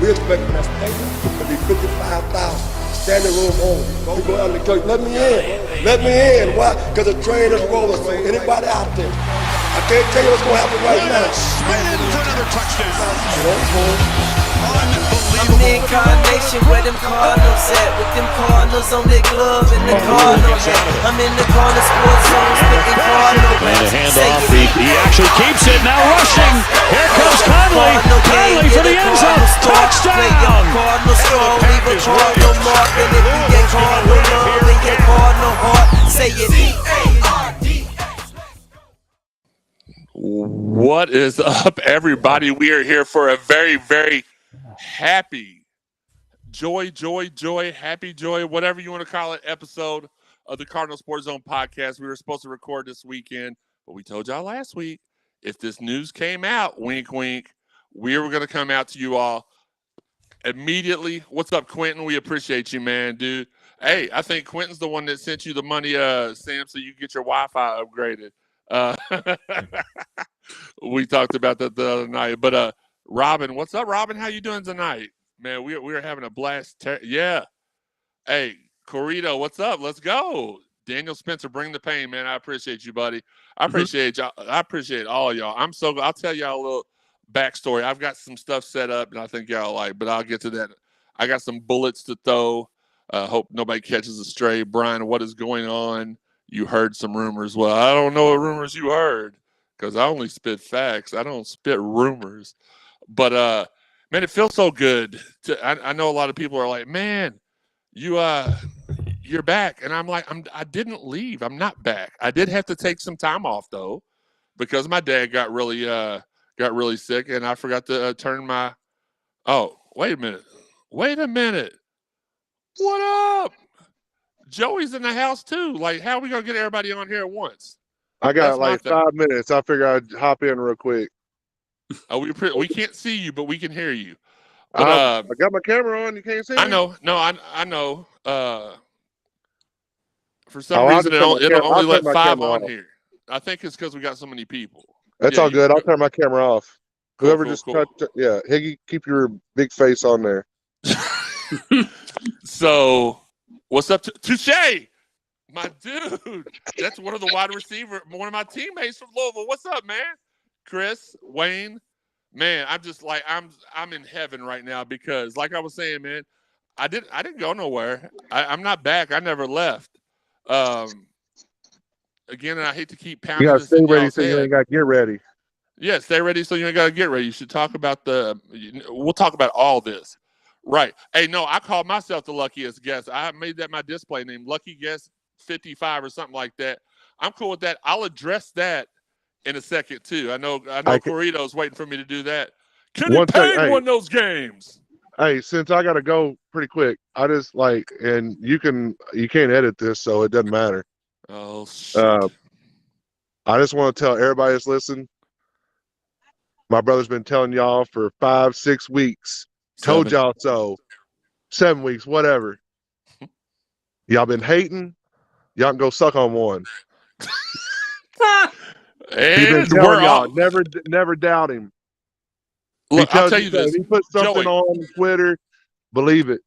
We expect that stadium to be 55,000. Standing room only. You go out in the church, let me in. Let me in. Why? Because the train is rolling. So anybody out there, I can't tell you what's going to happen right now. Smith for another touchdown. I'm the incarnation where them Cardinals at, with them Cardinals on their glove and the Cardinal hat. I'm in the corner sports zone, spitting Cardinal raps. And a handoff, he actually keeps it, now rushing. Here comes Conley. Conley for the end zone. Touchdown! Cardinal strong, leave a Cardinal mark, and if you get Cardinal love in your Cardinal heart, say it. What is up, everybody? We are here for a very, very happy joy, happy joy, whatever you want to call it, episode of the Cardinal Sports Zone podcast. We were supposed to record this weekend, but we told y'all last week, if this news came out, wink, wink, we were going to come out to you all immediately. What's up, Quentin? We appreciate you, man, dude. Hey, I think Quentin's the one that sent you the money, Sam, so you can get your Wi-Fi upgraded. We talked about that the other night, but Robin, what's up, Robin? How you doing tonight, man? We're having a blast. Yeah. Hey, Corito, what's up? Let's go. Daniel Spencer, bring the pain, man. I appreciate you, buddy. I appreciate y'all. I appreciate all y'all. I'll tell y'all a little backstory. I've got some stuff set up, and I think y'all like, but I'll get to that. I got some bullets to throw. Hope nobody catches a stray. Brian, what is going on? You heard some rumors. Well, I don't know what rumors you heard because I only spit facts. I don't spit rumors. But, man, it feels so good. I know a lot of people are like, man, you're back. And I'm like, I didn't leave. I'm not back. I did have to take some time off, though, because my dad got really sick, and I forgot to turn my – oh, wait a minute. What up? Joey's in the house too. Like, how are we gonna get everybody on here at once? I got like 5 minutes. I figure I'd hop in real quick. Oh, we can't see you, but we can hear you. But, I got my camera on. You can't see me? I know. No, I know. For some reason, it'll only let 5 on here. I think it's because we got so many people. That's all good. I'll turn my camera off. Cool, Whoever just touched it. Yeah, Higgy, keep your big face on there. So, what's up, Touche? My dude, that's one of the wide receiver, one of my teammates from Louisville. What's up, man? Chris, Wayne, man, I'm just like I'm in heaven right now because, like I was saying, man, I didn't go nowhere. I'm not back. I never left. Again, and I hate to keep pounding. You gotta this stay in ready, y'all's so you head. ain't gotta get ready. Yeah, stay ready, so you ain't gotta get ready. You should talk about we'll talk about all this. Right. Hey, no, I called myself the luckiest guest. I made that my display name, Lucky Guest 55 or something like that. I'm cool with that. I'll address that in a second too. I know Corito's waiting for me to do that. Kenny Payne won those games. Hey, since I gotta go pretty quick, I just and you can't edit this, so it doesn't matter. Oh shit. I just want to tell everybody that's listening, my brother's been telling y'all for 5-6 weeks. Told y'all so. 7 weeks, whatever. Y'all been hating. Y'all can go suck on one. And we're y'all, never doubt him. Look, I'll tell you this. If he puts something on Twitter, believe it.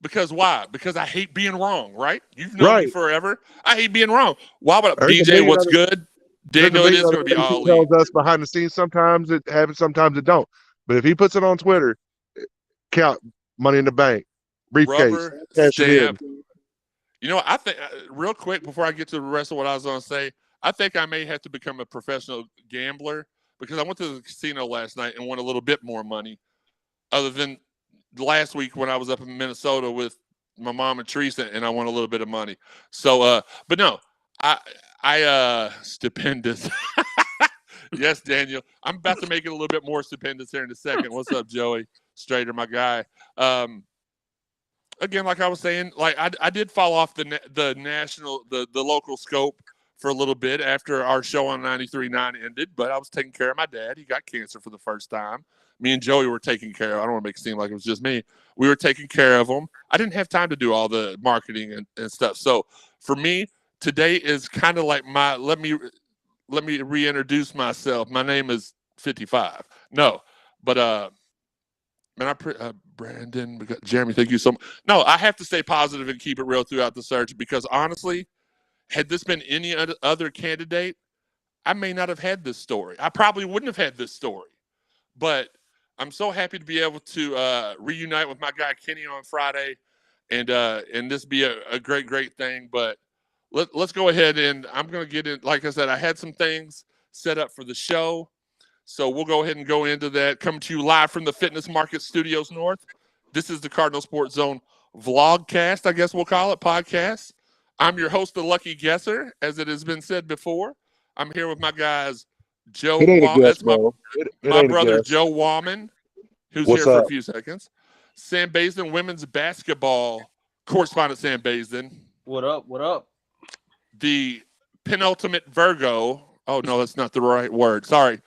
Because why? Because I hate being wrong, right? You've known me forever. I hate being wrong. Why would DJ, what's good? Daniel, it is going to be all tells us behind the scenes. Sometimes it happens, sometimes it don't. But if he puts it on Twitter, count money in the bank, briefcase, rubber stamp. You know, I think real quick before I get to the rest of what I was going to say, I think I may have to become a professional gambler because I went to the casino last night and won a little bit more money, other than last week when I was up in Minnesota with my mom and Teresa and I won a little bit of money. So, but no, I stupendous. Yes, Daniel. I'm about to make it a little bit more stupendous here in a second. What's up, Joey? Strader, my guy. Again, like I was saying, like I did fall off the national, the local scope for a little bit after our show on 93.9 ended, but I was taking care of my dad. He got cancer for the first time. Me and Joey were taking care of. I don't want to make it seem like it was just me. We were taking care of him. I didn't have time to do all the marketing and stuff. So for me, today is kind of like let me reintroduce myself. My name is 55. No, but Man, Brandon, Jeremy, thank you so much. No, I have to stay positive and keep it real throughout the search because honestly, had this been any other candidate, I may not have had this story. I probably wouldn't have had this story. But I'm so happy to be able to reunite with my guy Kenny on Friday, and this be a great thing. But let's go ahead and I'm going to get in. Like I said, I had some things set up for the show. So we'll go ahead and go into that. Coming to you live from the Fitness Market Studios North. This is the Cardinal Sports Zone vlogcast, I guess we'll call it, podcast. I'm your host, the Lucky Guesser, as it has been said before. I'm here with my guys, Joe Wallman. That's my brother, Joe Wallman, who's here for a few seconds. Sam Basin, women's basketball correspondent Sam Basin. What up? The penultimate Virgo. Oh, no, that's not the right word. Sorry.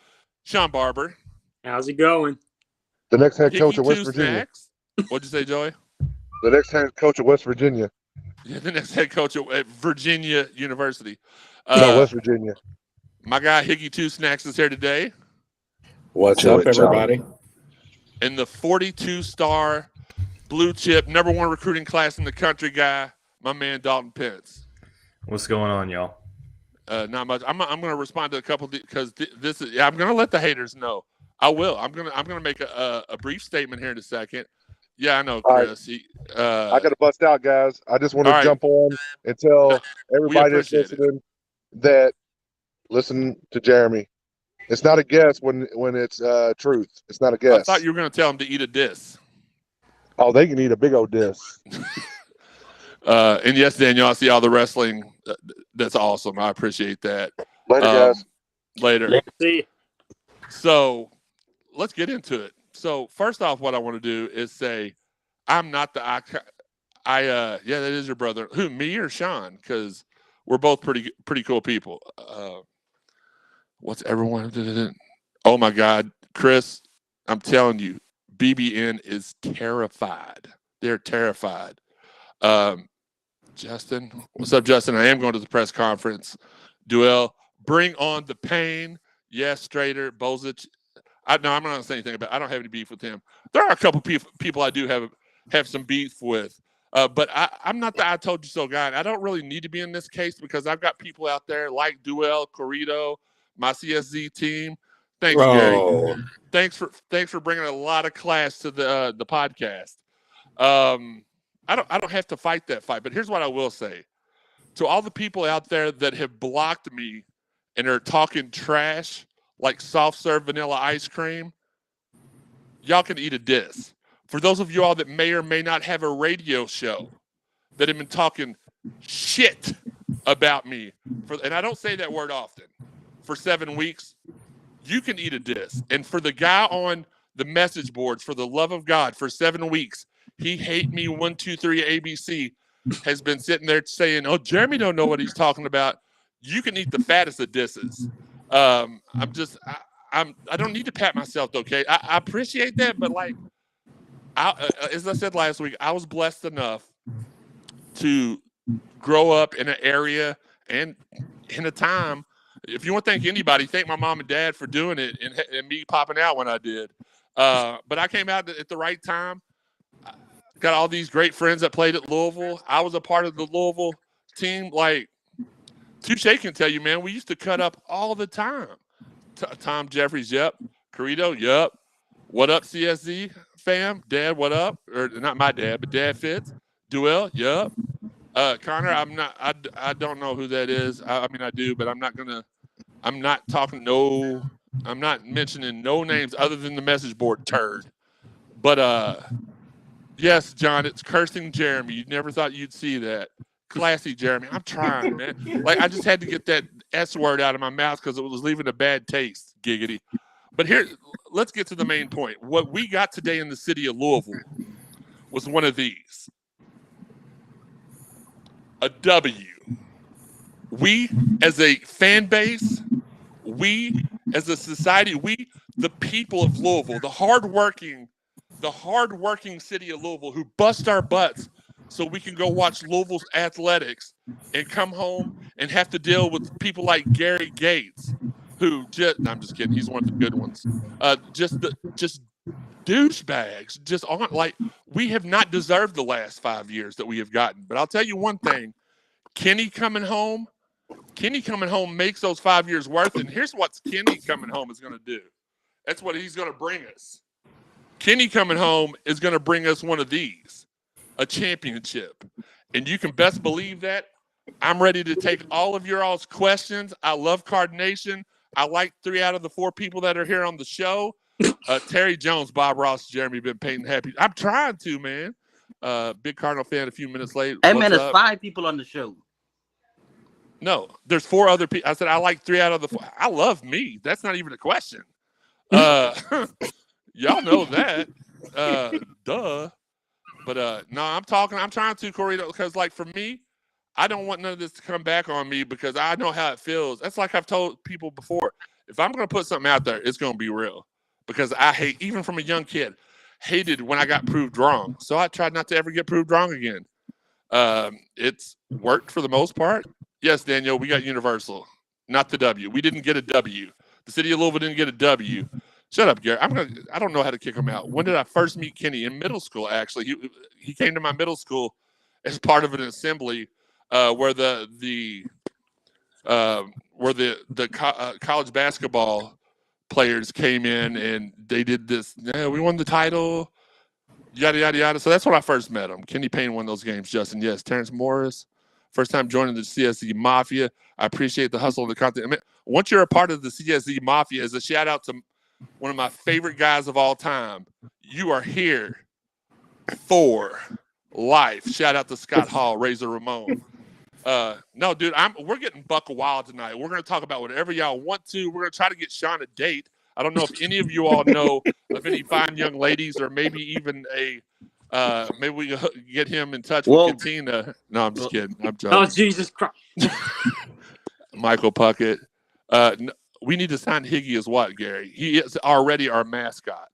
Shawn Barber. How's it going? The next head coach of West Virginia. What'd you say, Joey? The next head coach of West Virginia. Yeah, the next head coach at Virginia University. No, West Virginia. My guy Higgy Two Snacks is here today. What's up, everybody? And the 42-star blue chip #1 recruiting class in the country guy, my man Dalton Pence. What's going on, y'all? Not much. I'm going to respond to a couple because this is. I'm going to let the haters know. I will. I'm going to make a brief statement here in a second. Yeah, I know, Chris. Right. I got to bust out, guys. I just want to jump on and tell everybody that's listening that listen to Jeremy. It's not a guess when it's truth. It's not a guess. I thought you were going to tell them to eat a diss. Oh, they can eat a big old diss. And yes, Daniel, I see all the wrestling. That's awesome. I appreciate that. Later, guys. Later. See. So let's get into it. So first off, what I want to do is say I'm not the yeah, that is your brother. Who, me or Shawn? Because we're both pretty cool people. What's everyone? Oh my God, Chris, I'm telling you, BBN is terrified. They're terrified. Justin, what's up, Justin? I am going to the press conference. Duel, bring on the Payne. Yes, Strader, Bozich. I'm not going to say anything about it. I don't have any beef with him. There are a couple people I do have some beef with. But I'm not the I told you so guy. I don't really need to be in this case because I've got people out there like Duel, Corrido, my CSZ team. Thanks, Gary. Thanks for bringing a lot of class to the podcast. I don't have to fight that fight, but here's what I will say. To all the people out there that have blocked me and are talking trash like soft serve vanilla ice cream, y'all can eat a diss. For those of you all that may or may not have a radio show that have been talking shit about me, and I don't say that word often, for 7 weeks, you can eat a diss. And for the guy on the message boards, for the love of God, for 7 weeks, he hate me 1, 2, 3 ABC has been sitting there saying, "Oh, Jeremy don't know what he's talking about." You can eat the fattest of disses. I don't need to pat myself, okay? I appreciate that, but like, as I said last week, I was blessed enough to grow up in an area and in a time. If you want to thank anybody, thank my mom and dad for doing it and me popping out when I did. But I came out at the right time. Got all these great friends that played at Louisville. I was a part of the Louisville team. Like, Touche can tell you, man, we used to cut up all the time. Tom Jeffries, yep. Corrido, yep. What up, CSZ fam? Dad, what up? Or not my dad, but Dad Fitz. Duel, yep. Connor, I don't know who that is. I mean, I do, but I'm not mentioning no names other than the message board turd. But, yes, John, it's cursing Jeremy. You never thought you'd see that. Classy, Jeremy. I'm trying, man. Like, I just had to get that S word out of my mouth because it was leaving a bad taste, giggity. But here, let's get to the main point. What we got today in the city of Louisville was one of these. A W. We, as a fan base, we, as a society, we, the people of Louisville, the hardworking city of Louisville who bust our butts so we can go watch Louisville's athletics and come home and have to deal with people like Gary Gates, who I'm just kidding. He's one of the good ones. Just douchebags just aren't like, we have not deserved the last 5 years that we have gotten. But I'll tell you one thing, Kenny coming home makes those 5 years worth it. And here's what Kenny coming home is going to do. That's what he's going to bring us. Kenny coming home is going to bring us one of these, a championship. And you can best believe that. I'm ready to take all of your all's questions. I love Card Nation. I like 3 out of the 4 people that are here on the show. Terry Jones, Bob Ross, Jeremy Ben Payne, happy. I'm trying to, man. Big Cardinal fan a few minutes late. Hey, man, there's 5 people on the show. No, there's 4 other people. I said I like 3 out of the 4. I love me. That's not even a question. Y'all know that. Duh. But no, I'm trying to, Corey, because like for me, I don't want none of this to come back on me because I know how it feels. That's like I've told people before. If I'm going to put something out there, it's going to be real. Because I hate, even from a young kid, hated when I got proved wrong. So I tried not to ever get proved wrong again. It's worked for the most part. Yes, Daniel, we got Universal, not the W. We didn't get a W. The city of Louisville didn't get a W. Shut up, Gary. I don't know how to kick him out. When did I first meet Kenny? In middle school, actually. He came to my middle school as part of an assembly where the college basketball players came in and they did this. Yeah, we won the title, yada yada yada. So that's when I first met him. Kenny Payne won those games. Justin, yes. Terrence Morris, first time joining the CSZ Mafia. I appreciate the hustle and the content. I mean, once you're a part of the CSZ Mafia, as a shout out to one of my favorite guys of all time, you are here for life. Shout out to Scott Hall, Razor Ramon. No, dude, we're getting buck wild tonight. We're going to talk about whatever y'all want to. We're going to try to get Shawn a date. I don't know if any of you all know of any fine young ladies, or maybe even maybe we get him in touch with Katina. No, I'm just kidding. I'm joking. Oh, Jesus Christ. Michael Puckett. We need to sign Higgy as what, Gary? He is already our mascot.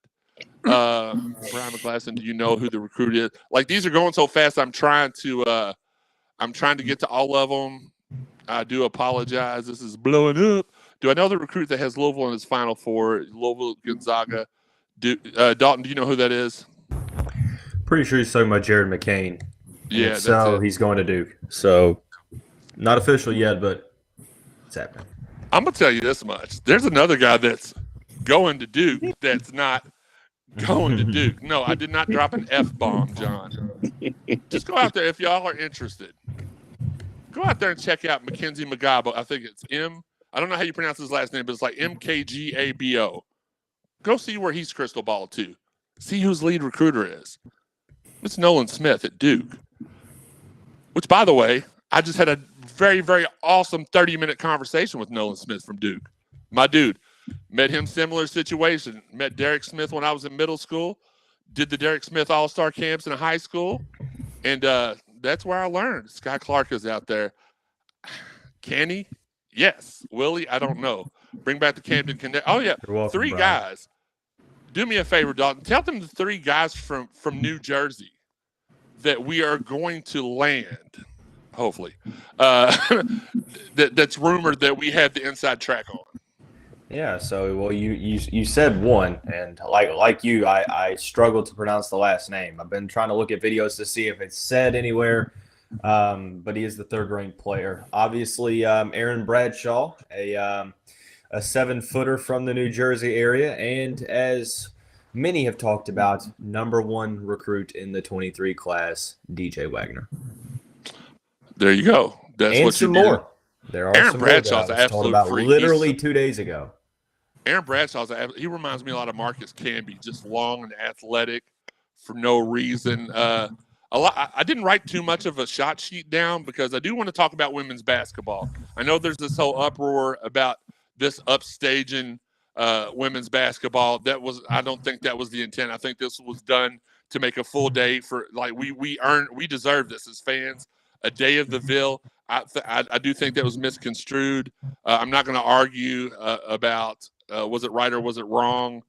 Brian McGlasson, do you know who the recruit is? Like, these are going so fast, I'm trying to get to all of them. I do apologize. This is blowing up. Do I know the recruit that has Louisville in his Final Four? Louisville, Gonzaga. Dalton, do you know who that is? Pretty sure he's talking about Jared McCain. Yeah. So he's going to Duke. So not official yet, but it's happening. I'm going to tell you this much. There's another guy that's going to Duke that's not going to Duke. No, I did not drop an F-bomb, John. Just go out there if y'all are interested. Go out there and check out Mackenzie Magabo. I think it's I don't know how you pronounce his last name, but it's like MKGABO. Go see where he's crystal ball to. See who his lead recruiter is. It's Nolan Smith at Duke. Which, by the way, I just had a very, very awesome 30-minute conversation with Nolan Smith from Duke. My dude. Met him similar situation. Met Derek Smith when I was in middle school. Did the Derek Smith All-Star camps in high school. And that's where I learned. Sky Clark is out there. Can he? Yes. Will he? I don't know. Bring back the Camden Connect. Oh, yeah. Welcome, 3 Brian. guys. Do me a favor, Dalton. Tell them the 3 guys from New Jersey that we are going to land, hopefully. That's rumored that we have the inside track on. Yeah, so you said one, and like you, I struggled to pronounce the last name. I've been trying to look at videos to see if it's said anywhere, but he is the 3rd-ranked player. Obviously, Aaron Bradshaw, a 7-footer from the New Jersey area, and as many have talked about, #1 recruit in the 23 class, DJ Wagner. There you go. That's and what some you more. There are Aaron some Bradshaw's more an guys told absolute about freak. literally 2 days ago. Aaron Bradshaw's he reminds me a lot of Marcus Camby, just long and athletic for no reason. I didn't write too much of a shot sheet down because I do want to talk about women's basketball. I know there's this whole uproar about this upstaging women's basketball. I don't think that was the intent. I think this was done to make a full day for we deserve this as fans. A day of the Ville. I do think that was misconstrued. I'm not going to argue about was it right or was it wrong.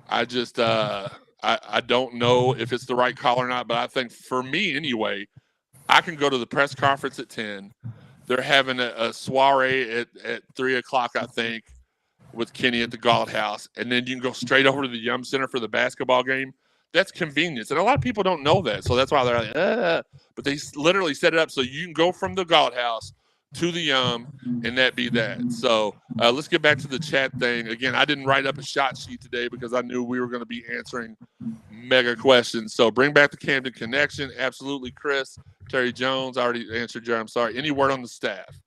I just I don't know if it's the right call or not, but I think for me anyway, I can go to the press conference at 10. They're having a soiree at 3 o'clock, I think. with Kenny at the Galt House, and then you can go straight over to the Yum Center for the basketball game. That's convenience, and a lot of people don't know that, so that's why they're like, but they literally set it up so you can go from the Galt House to the Yum, and that be that. So let's get back to the chat thing. Again, I didn't write up a shot sheet today because I knew we were going to be answering mega questions. So bring back the Camden Connection. Absolutely, Chris. Terry Jones, I already answered you. I'm sorry. Any word on the staff?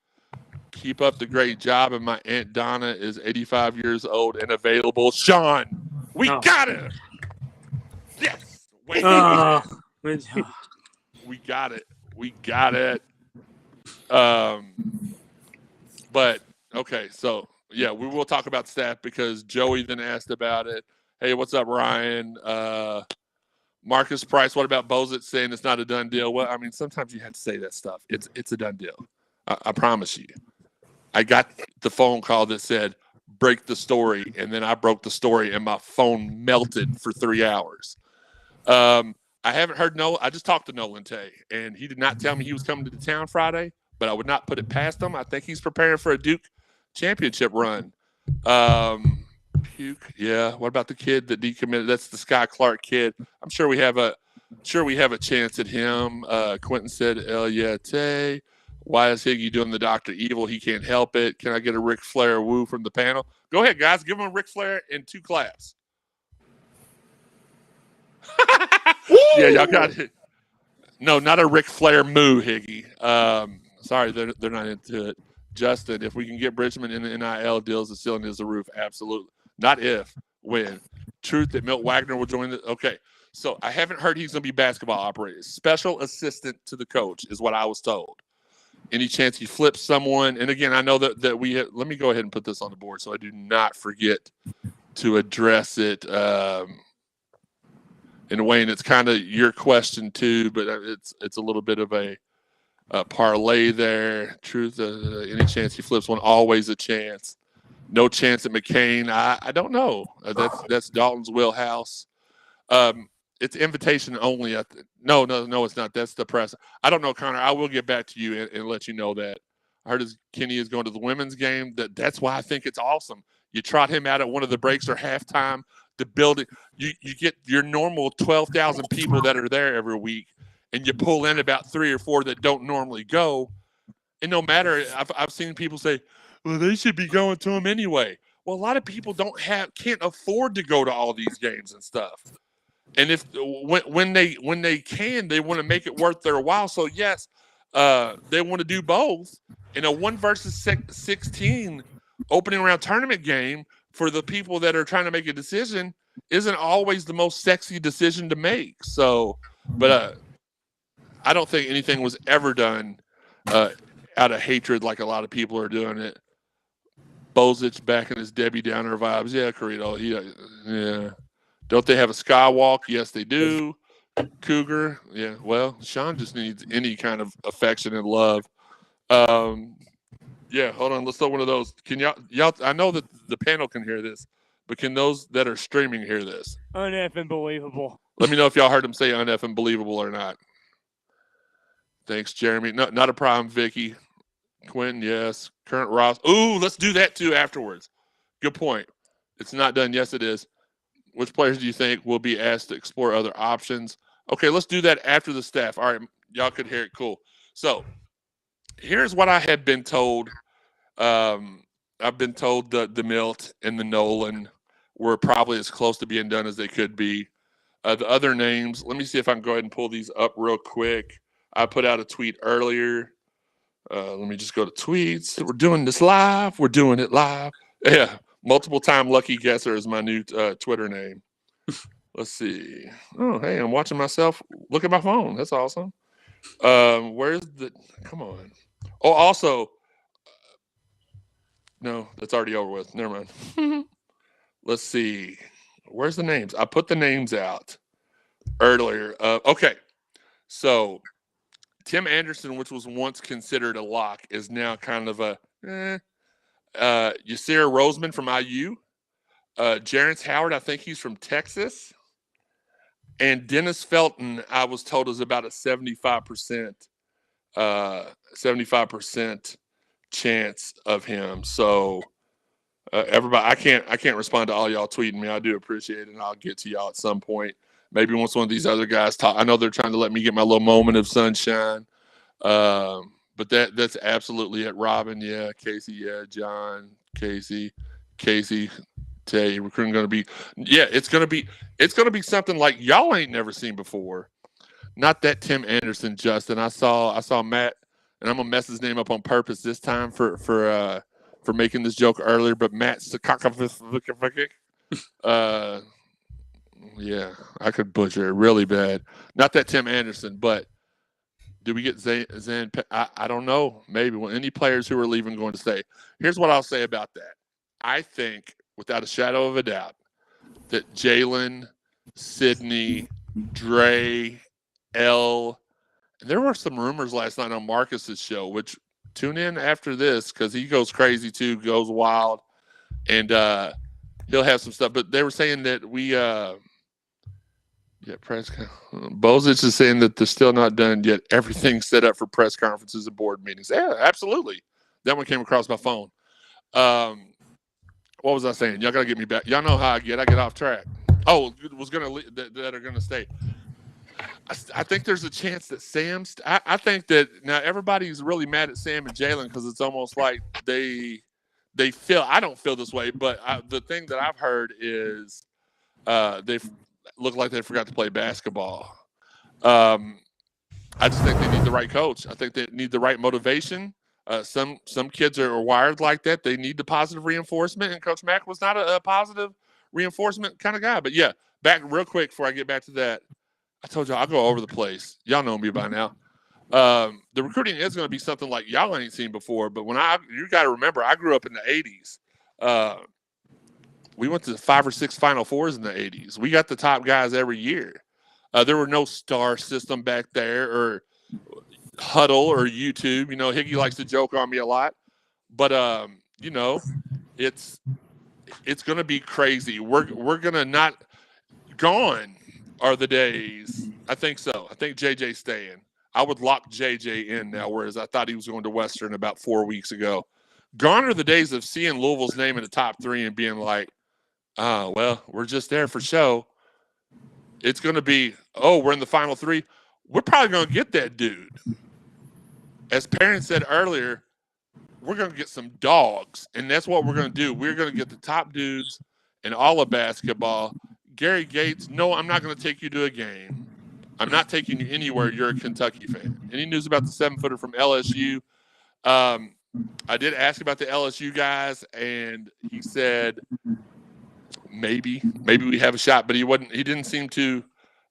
Keep up the great job, and my Aunt Donna is 85 years old and available. Shawn, we got it. Yes. Wait. We got it. We got it. But okay, so yeah, we will talk about staff because Joey then asked about it. Hey, what's up, Ryan? Marcus Price, what about Bozit saying it's not a done deal? Well, I mean, sometimes you have to say that stuff. It's a done deal. I promise you. I got the phone call that said break the story, and then I broke the story, and my phone melted for 3 hours. I haven't heard I just talked to Nolan Tay, and he did not tell me he was coming to the town Friday, but I would not put it past him. I think he's preparing for a Duke championship run. Puke, yeah. What about the kid that decommitted? That's the Sky Clark kid. I'm sure we have a chance at him. Quentin said, yeah, Tay. Why is Higgy doing the Dr. Evil? He can't help it. Can I get a Ric Flair woo from the panel? Go ahead, guys. Give him a Ric Flair in 2 claps. Yeah, y'all got it. No, not a Ric Flair moo, Higgy. Sorry, they're not into it. Justin, if we can get Bridgman in the NIL deals, the ceiling is the roof. Absolutely. Not if, when. Truth that Milt Wagner will join the – okay. So I haven't heard he's going to be basketball operator. Special assistant to the coach is what I was told. Any chance he flips someone? And again, I know that we have, let me go ahead and put this on the board so I do not forget to address it. And Wayne, it's kind of your question too, but it's a little bit of a parlay there. Truth, any chance he flips one? Always a chance. No chance at McCain. I don't know. That's Dalton's wheelhouse. It's invitation only. No, it's not. That's the press. I don't know, Connor. I will get back to you and let you know that. I heard Kenny is going to the women's game. That's why I think it's awesome. You trot him out at one of the breaks or halftime. The building, you get your normal 12,000 people that are there every week, and you pull in about 3 or 4 that don't normally go. And no matter, I've seen people say, well, they should be going to them anyway. Well, a lot of people can't afford to go to all these games and stuff. And when they can, they want to make it worth their while. So yes, they want to do both. In a 1 versus 16 opening round tournament game for the people that are trying to make a decision isn't always the most sexy decision to make. So, but I don't think anything was ever done out of hatred like a lot of people are doing it. Bozich back in his Debbie Downer vibes. Yeah, Carito. Yeah. Don't they have a skywalk? Yes, they do. Cougar. Yeah. Well, Shawn just needs any kind of affection and love. Yeah. Hold on. Let's throw one of those. Can y'all? I know that the panel can hear this, but can those that are streaming hear this? Uneffing believable. Let me know if y'all heard him say uneffing believable or not. Thanks, Jeremy. No, not a problem, Vicky. Quentin, yes. Current Ross. Ooh, let's do that too afterwards. Good point. It's not done. Yes, it is. Which players do you think will be asked to explore other options? Okay, let's do that after the staff. All right, y'all could hear it. Cool. So here's what I had been told. I've been told the Milt and the Nolan were probably as close to being done as they could be. The other names, let me see if I can go ahead and pull these up real quick. I put out a tweet earlier. Let me just go to tweets. We're doing this live. We're doing it live. Yeah. Multiple time lucky guesser is my new Twitter name. Let's see. Oh, hey, I'm watching myself. Look at my phone. That's awesome. Where's the? Come on. Oh, also, no, that's already over with. Never mind. Let's see. Where's the names? I put the names out earlier. Okay, so Tim Anderson, which was once considered a lock, is now kind of a. Yasir Roseman from IU. Jarence Howard, I think he's from Texas. And Dennis Felton, I was told, is about a 75% chance of him. So Everybody, I can't respond to all y'all tweeting me. I do appreciate it, and I'll get to y'all at some point. Maybe once one of these other guys talk. I know they're trying to let me get my little moment of sunshine. But that's absolutely it. Robin, yeah. Casey, yeah. John, Casey, Tay. Recruiting going to be, yeah. It's going to be something like y'all ain't never seen before. Not that Tim Anderson, Justin. I saw Matt, and I'm gonna mess his name up on purpose this time for making this joke earlier. But Matt yeah, I could butcher it really bad. Not that Tim Anderson, but do we get Zan? I don't know. Maybe any players who are leaving going to stay. Here's what I'll say about that. I think, without a shadow of a doubt, that Jalen, Sydney, Dre, L, and there were some rumors last night on Marcus's show, which tune in after this because he goes crazy too, goes wild, and he'll have some stuff. But they were saying that press. Bozich is saying that they're still not done yet. Everything's set up for press conferences and board meetings. Yeah, absolutely. That one came across my phone. What was I saying? Y'all gotta get me back. Y'all know how I get off track. Oh, was gonna that are gonna stay. I think there's a chance that Sam's. I think that now everybody's really mad at Sam and Jalen because it's almost like they feel. I don't feel this way, but the thing that I've heard is they look like they forgot to play basketball. I just think they need the right coach. I think they need the right motivation. Some kids are wired like that. They need the positive reinforcement, and Coach Mack was not a positive reinforcement kind of guy. But yeah, back real quick before I get back to that. I told y'all I'll go over the place. Y'all know me by now. The recruiting is going to be something like y'all ain't seen before. But you got to remember, I grew up in the 80s. We went to 5 or 6 Final Fours in the 80s. We got the top guys every year. There were no star system back there or Huddle or YouTube. You know, Higgy likes to joke on me a lot. But, it's going to be crazy. We're going to not – gone are the days. I think so. I think JJ's staying. I would lock JJ in now, whereas I thought he was going to Western about 4 weeks ago. Gone are the days of seeing Louisville's name in the top 3 and being like, well, we're just there for show. It's going to be, we're in the final 3. We're probably going to get that dude. As Perrin said earlier, we're going to get some dogs, and that's what we're going to do. We're going to get the top dudes in all of basketball. Gary Gates, no, I'm not going to take you to a game. I'm not taking you anywhere. You're a Kentucky fan. Any news about the 7-footer from LSU? I did ask about the LSU guys, and he said maybe we have a shot, but he didn't seem too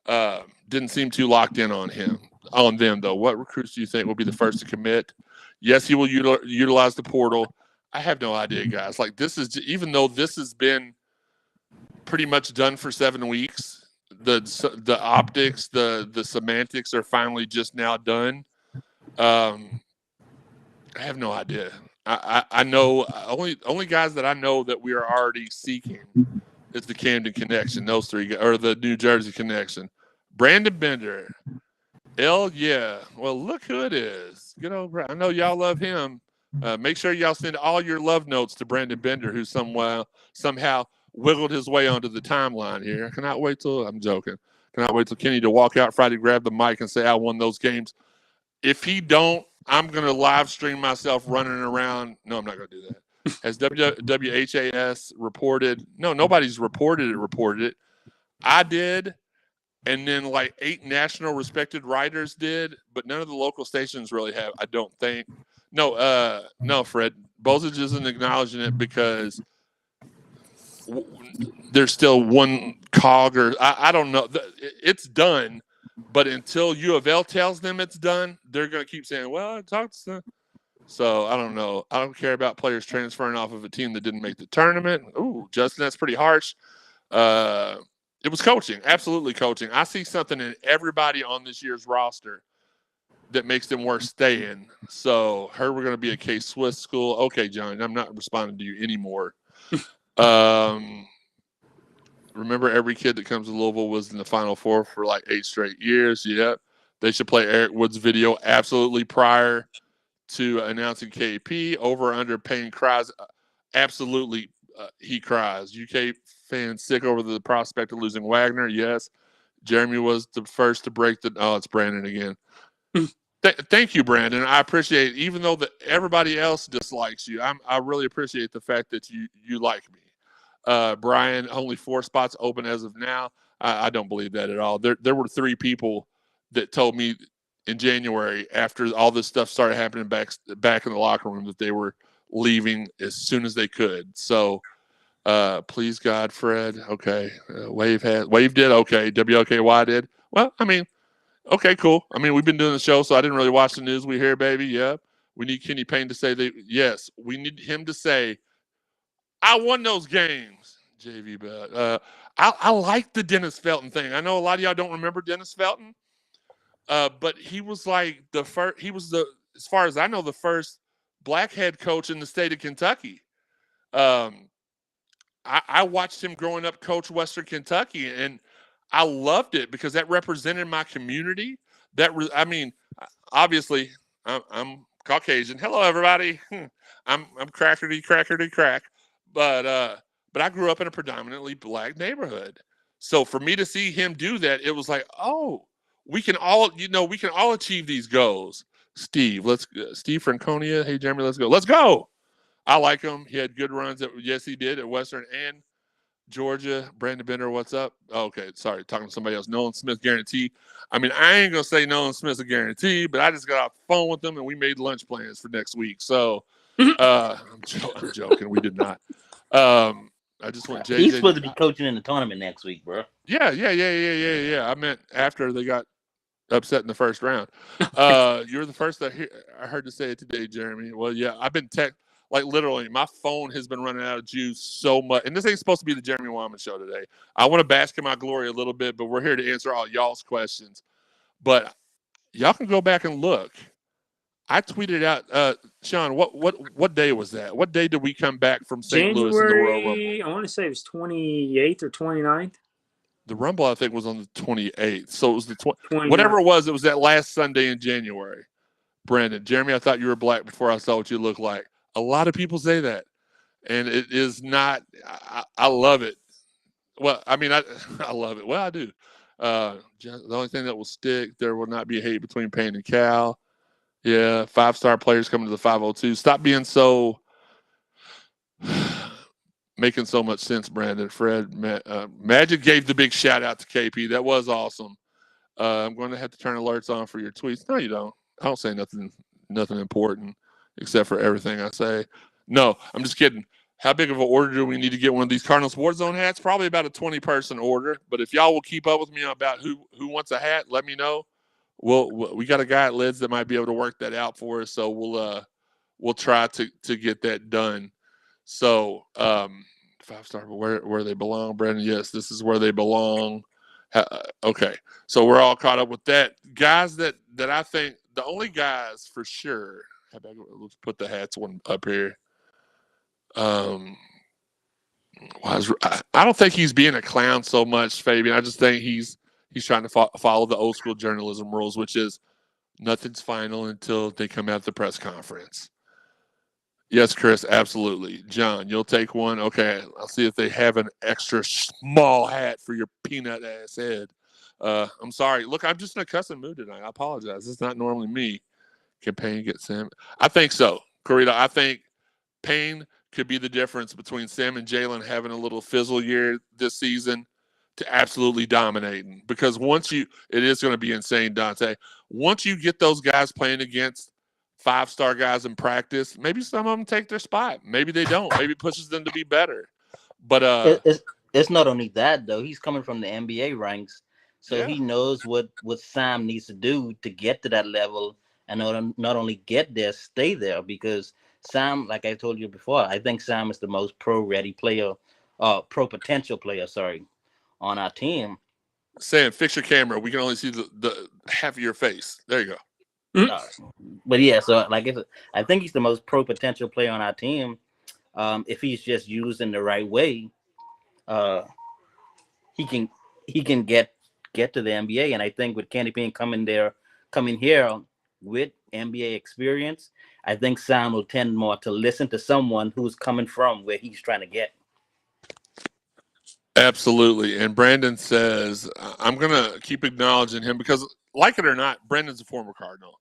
locked in on them though. What recruits do you think will be the first to commit? Yes, he will utilize the portal. I have no idea, guys. Like, this is, even though this has been pretty much done for 7 weeks, the optics, the semantics are finally just now done. I have no idea. I know only guys that I know that we are already seeking is the Camden connection. Those 3 or the New Jersey connection. Brandon Bender. Yeah. Well, look who it is. I know y'all love him. Make sure y'all send all your love notes to Brandon Bender, who somehow wiggled his way onto the timeline here. I'm joking. Cannot wait till Kenny to walk out Friday, grab the mic, and say I won those games. If he don't, I'm going to live stream myself running around. No, I'm not going to do that. Has WHAS reported? No, nobody's reported it. I did, and then like 8 national respected writers did, but none of the local stations really have, I don't think. No, Fred. Bozich isn't acknowledging it because there's still one cog, or I don't know. It's done, but until U of L tells them it's done, they're going to keep saying, well, I talked to them. So I don't know. I don't care about players transferring off of a team that didn't make the tournament. Ooh, Justin, that's pretty harsh. It was coaching, absolutely coaching. I see something in everybody on this year's roster that makes them worth staying. So we're going to be a K-Swiss school. Okay, John, I'm not responding to you anymore. Remember, every kid that comes to Louisville was in the Final Four for like 8 straight years. Yep. They should play Eric Wood's video absolutely prior to announcing KP. Over under Payne cries. Absolutely. he cries. UK fans sick over the prospect of losing Wagner. Yes. Jeremy was the first to break the. Oh, it's Brandon again. Thank you, Brandon. I appreciate, even though everybody else dislikes you, I really appreciate the fact that you like me. Brian, only 4 spots open as of now. I don't believe that at all. There were 3 people that told me in January, after all this stuff started happening back in the locker room, that they were leaving as soon as they could. So please God, Fred. Okay. Wave did. Okay. WLKY did. Well, I mean, okay, cool. I mean, we've been doing the show, so I didn't really watch the news. We hear, baby. Yeah. We need Kenny Payne to say that. Yes. We need him to say, I won those games, JV. But I like the Dennis Felton thing. I know a lot of y'all don't remember Dennis Felton, but he was like the first. He was as far as I know, the first black head coach in the state of Kentucky. I watched him growing up coach Western Kentucky, and I loved it because that represented my community. I mean, obviously, I'm Caucasian. Hello, everybody. I'm crackerty crack. But I grew up in a predominantly black neighborhood. So for me to see him do that, it was like, oh, we can all achieve these goals. Steve Franconia. Hey, Jeremy, let's go. Let's go. I like him. He had good runs. Yes, he did at Western and Georgia. Brandon Bender, what's up? Oh, okay, sorry, talking to somebody else. Nolan Smith guarantee. I mean, I ain't gonna say Nolan Smith's a guarantee, but I just got off the phone with them and we made lunch plans for next week. So I'm joking. We did not. I just want JJ. He's supposed to be coaching in the tournament next week, bro. Yeah. I meant after they got upset in the first round. You're the first I heard to say it today, Jeremy. Well, yeah, I've been like literally, my phone has been running out of juice so much. And this ain't supposed to be the Jeremy Wyman show today. I want to bask in my glory a little bit, but we're here to answer all y'all's questions. But y'all can go back and look. I tweeted out, Shawn, what day was that? What day did we come back from St. Louis in the Royal Rumble? I want to say it was 28th or 29th. The Rumble, I think, was on the 28th. So it was the 20th. Whatever it was that last Sunday in January. Brandon, Jeremy, I thought you were black before I saw what you looked like. A lot of people say that, and it is not. I love it. Well, I mean, I love it. Well, I do. The only thing that will stick, there will not be hate between Payne and Cal. Yeah, 5-star players coming to the 502. Stop being so making so much sense, Brandon. Fred, Magic gave the big shout out to KP. That was awesome. I'm going to have to turn alerts on for your tweets. No, you don't. I don't say nothing important except for everything I say. No, I'm just kidding. How big of an order do we need to get one of these Cardinals War Zone hats? Probably about a 20-person order. But if y'all will keep up with me about who wants a hat, let me know. We got a guy at Lids that might be able to work that out for us. So we'll try to get that done. So 5-star, where they belong, Brandon. Yes, this is where they belong. Okay, so we're all caught up with that. Guys that I think the only guys for sure. Let's put the hats one up here. I don't think he's being a clown so much, Fabian. I just think he's trying to follow the old school journalism rules, which is nothing's final until they come out the press conference. Yes, Chris, absolutely. John, you'll take one. Okay, I'll see if they have an extra small hat for your peanut ass head. I'm sorry. Look, I'm just in a cussing mood tonight. I apologize. It's not normally me. Can Payne get Sam? I think so, Corita. I think Payne could be the difference between Sam and Jalen having a little fizzle year this season to absolutely dominating. Because it is going to be insane, Dante. Once you get those guys playing against 5-star guys in practice, maybe some of them take their spot. Maybe they don't. Maybe it pushes them to be better. But it's not only that, though. He's coming from the NBA ranks, so yeah. He knows what Sam needs to do to get to that level and not only get there, stay there. Because Sam, like I told you before, I think Sam is the most pro-ready player, pro potential player, on our team. Sam, fix your camera. We can only see the half of your face. There you go. But yeah, so I think he's the most pro potential player on our team. If he's just used in the right way, he can get to the NBA. And I think with Kenny Payne coming here with NBA experience, I think Sam will tend more to listen to someone who's coming from where he's trying to get. Absolutely. And Brandon says, I'm going to keep acknowledging him because, like it or not, Brandon's a former Cardinal.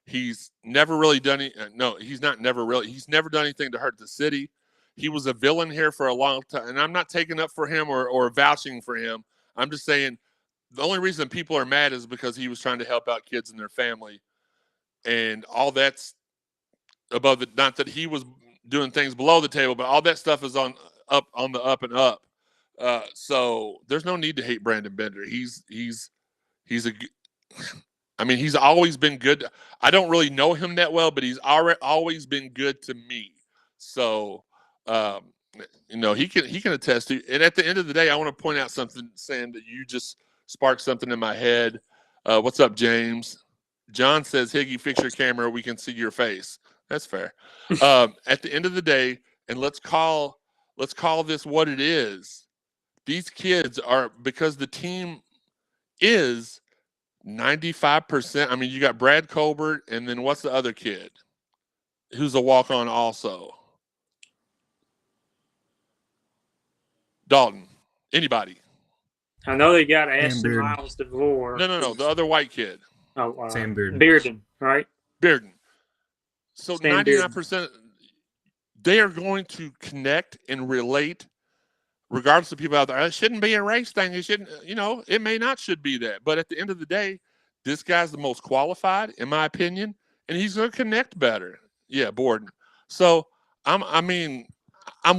He's never really done it. No, he's not never really. He's never done anything to hurt the city. He was a villain here for a long time. And I'm not taking up for him or vouching for him. I'm just saying the only reason people are mad is because he was trying to help out kids and their family. And all that's above the, not that he was doing things below the table, but all that stuff is on the up and up. So there's no need to hate Brandon Bender. He's always been good. I don't really know him that well, but he's always been good to me. So, he can attest to. And at the end of the day, I want to point out something, Sam, that you just sparked something in my head. What's up, James? John says, Higgy, fix your camera. We can see your face. That's fair. At the end of the day, and let's call this what it is. These kids are, because the team is 95%. I mean, you got Brad Colbert, and then what's the other kid who's a walk-on also? Dalton. Anybody? I know they got Ashton Miles DeVore. No. The other white kid. Oh, Sam Bearden. Bearden, right? Bearden. So Sam 99%, they are going to connect and relate, regardless of people out there. It shouldn't be a race thing. It shouldn't, it may not should be that. But at the end of the day, this guy's the most qualified, in my opinion, and he's going to connect better. Yeah, Borden. So, I'm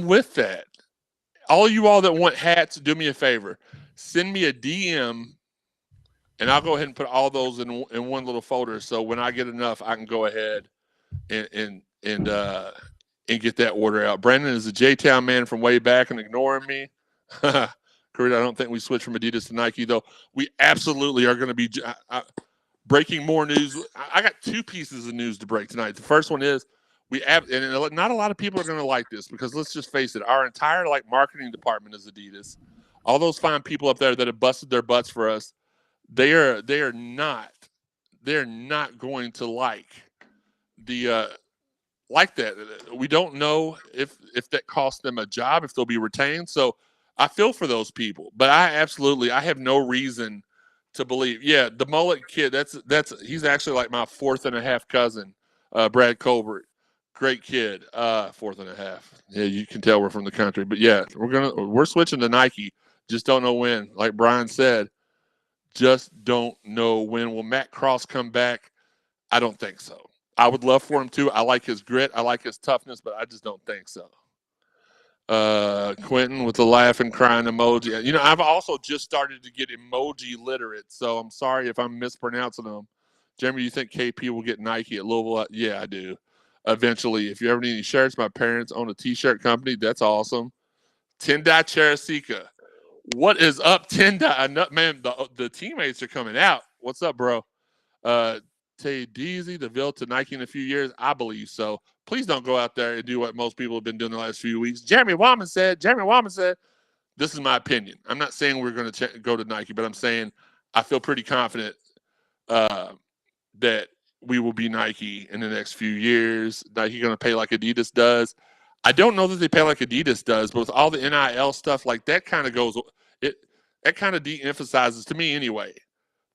with that. All you all that want hats, do me a favor. Send me a DM, and I'll go ahead and put all those in one little folder. So when I get enough, I can go ahead and get that order out. Brandon is a J-Town man from way back and ignoring me. Correct. I don't think we switched from Adidas to Nike, though. We absolutely are going to be breaking more news. I got two pieces of news to break tonight. The first one is and not a lot of people are going to like this because let's just face it, our entire marketing department is Adidas. All those fine people up there that have busted their butts for us, they're not going to like that. We don't know if that costs them a job, if they'll be retained. So I feel for those people, but I have no reason to believe. Yeah, the mullet kid, he's actually like my 4th and a half cousin, Brad Colbert. Great kid, 4th and a half. Yeah, you can tell we're from the country, but yeah, we're switching to Nike. Just don't know when. Like Brian said, just don't know when. Will Matt Cross come back? I don't think so. I would love for him to. I like his grit. I like his toughness, but I just don't think so. Quentin with the laughing, crying emoji. I've also just started to get emoji literate, so I'm sorry if I'm mispronouncing them. Jeremy, you think KP will get Nike at Louisville? Yeah, I do. Eventually, if you ever need any shirts, my parents own a T-shirt company. That's awesome. Tendai Charasika. What is up, Tendai? Man, the teammates are coming out. What's up, bro? Tay Deasy, the Ville to Nike in a few years. I believe so. Please don't go out there and do what most people have been doing the last few weeks. Jeremy Wallman said, this is my opinion. I'm not saying we're going to go to Nike, but I'm saying I feel pretty confident that we will be Nike in the next few years. Nike going to pay like Adidas does. I don't know that they pay like Adidas does, but with all the NIL stuff, like that kind of that kind of de-emphasizes, to me anyway,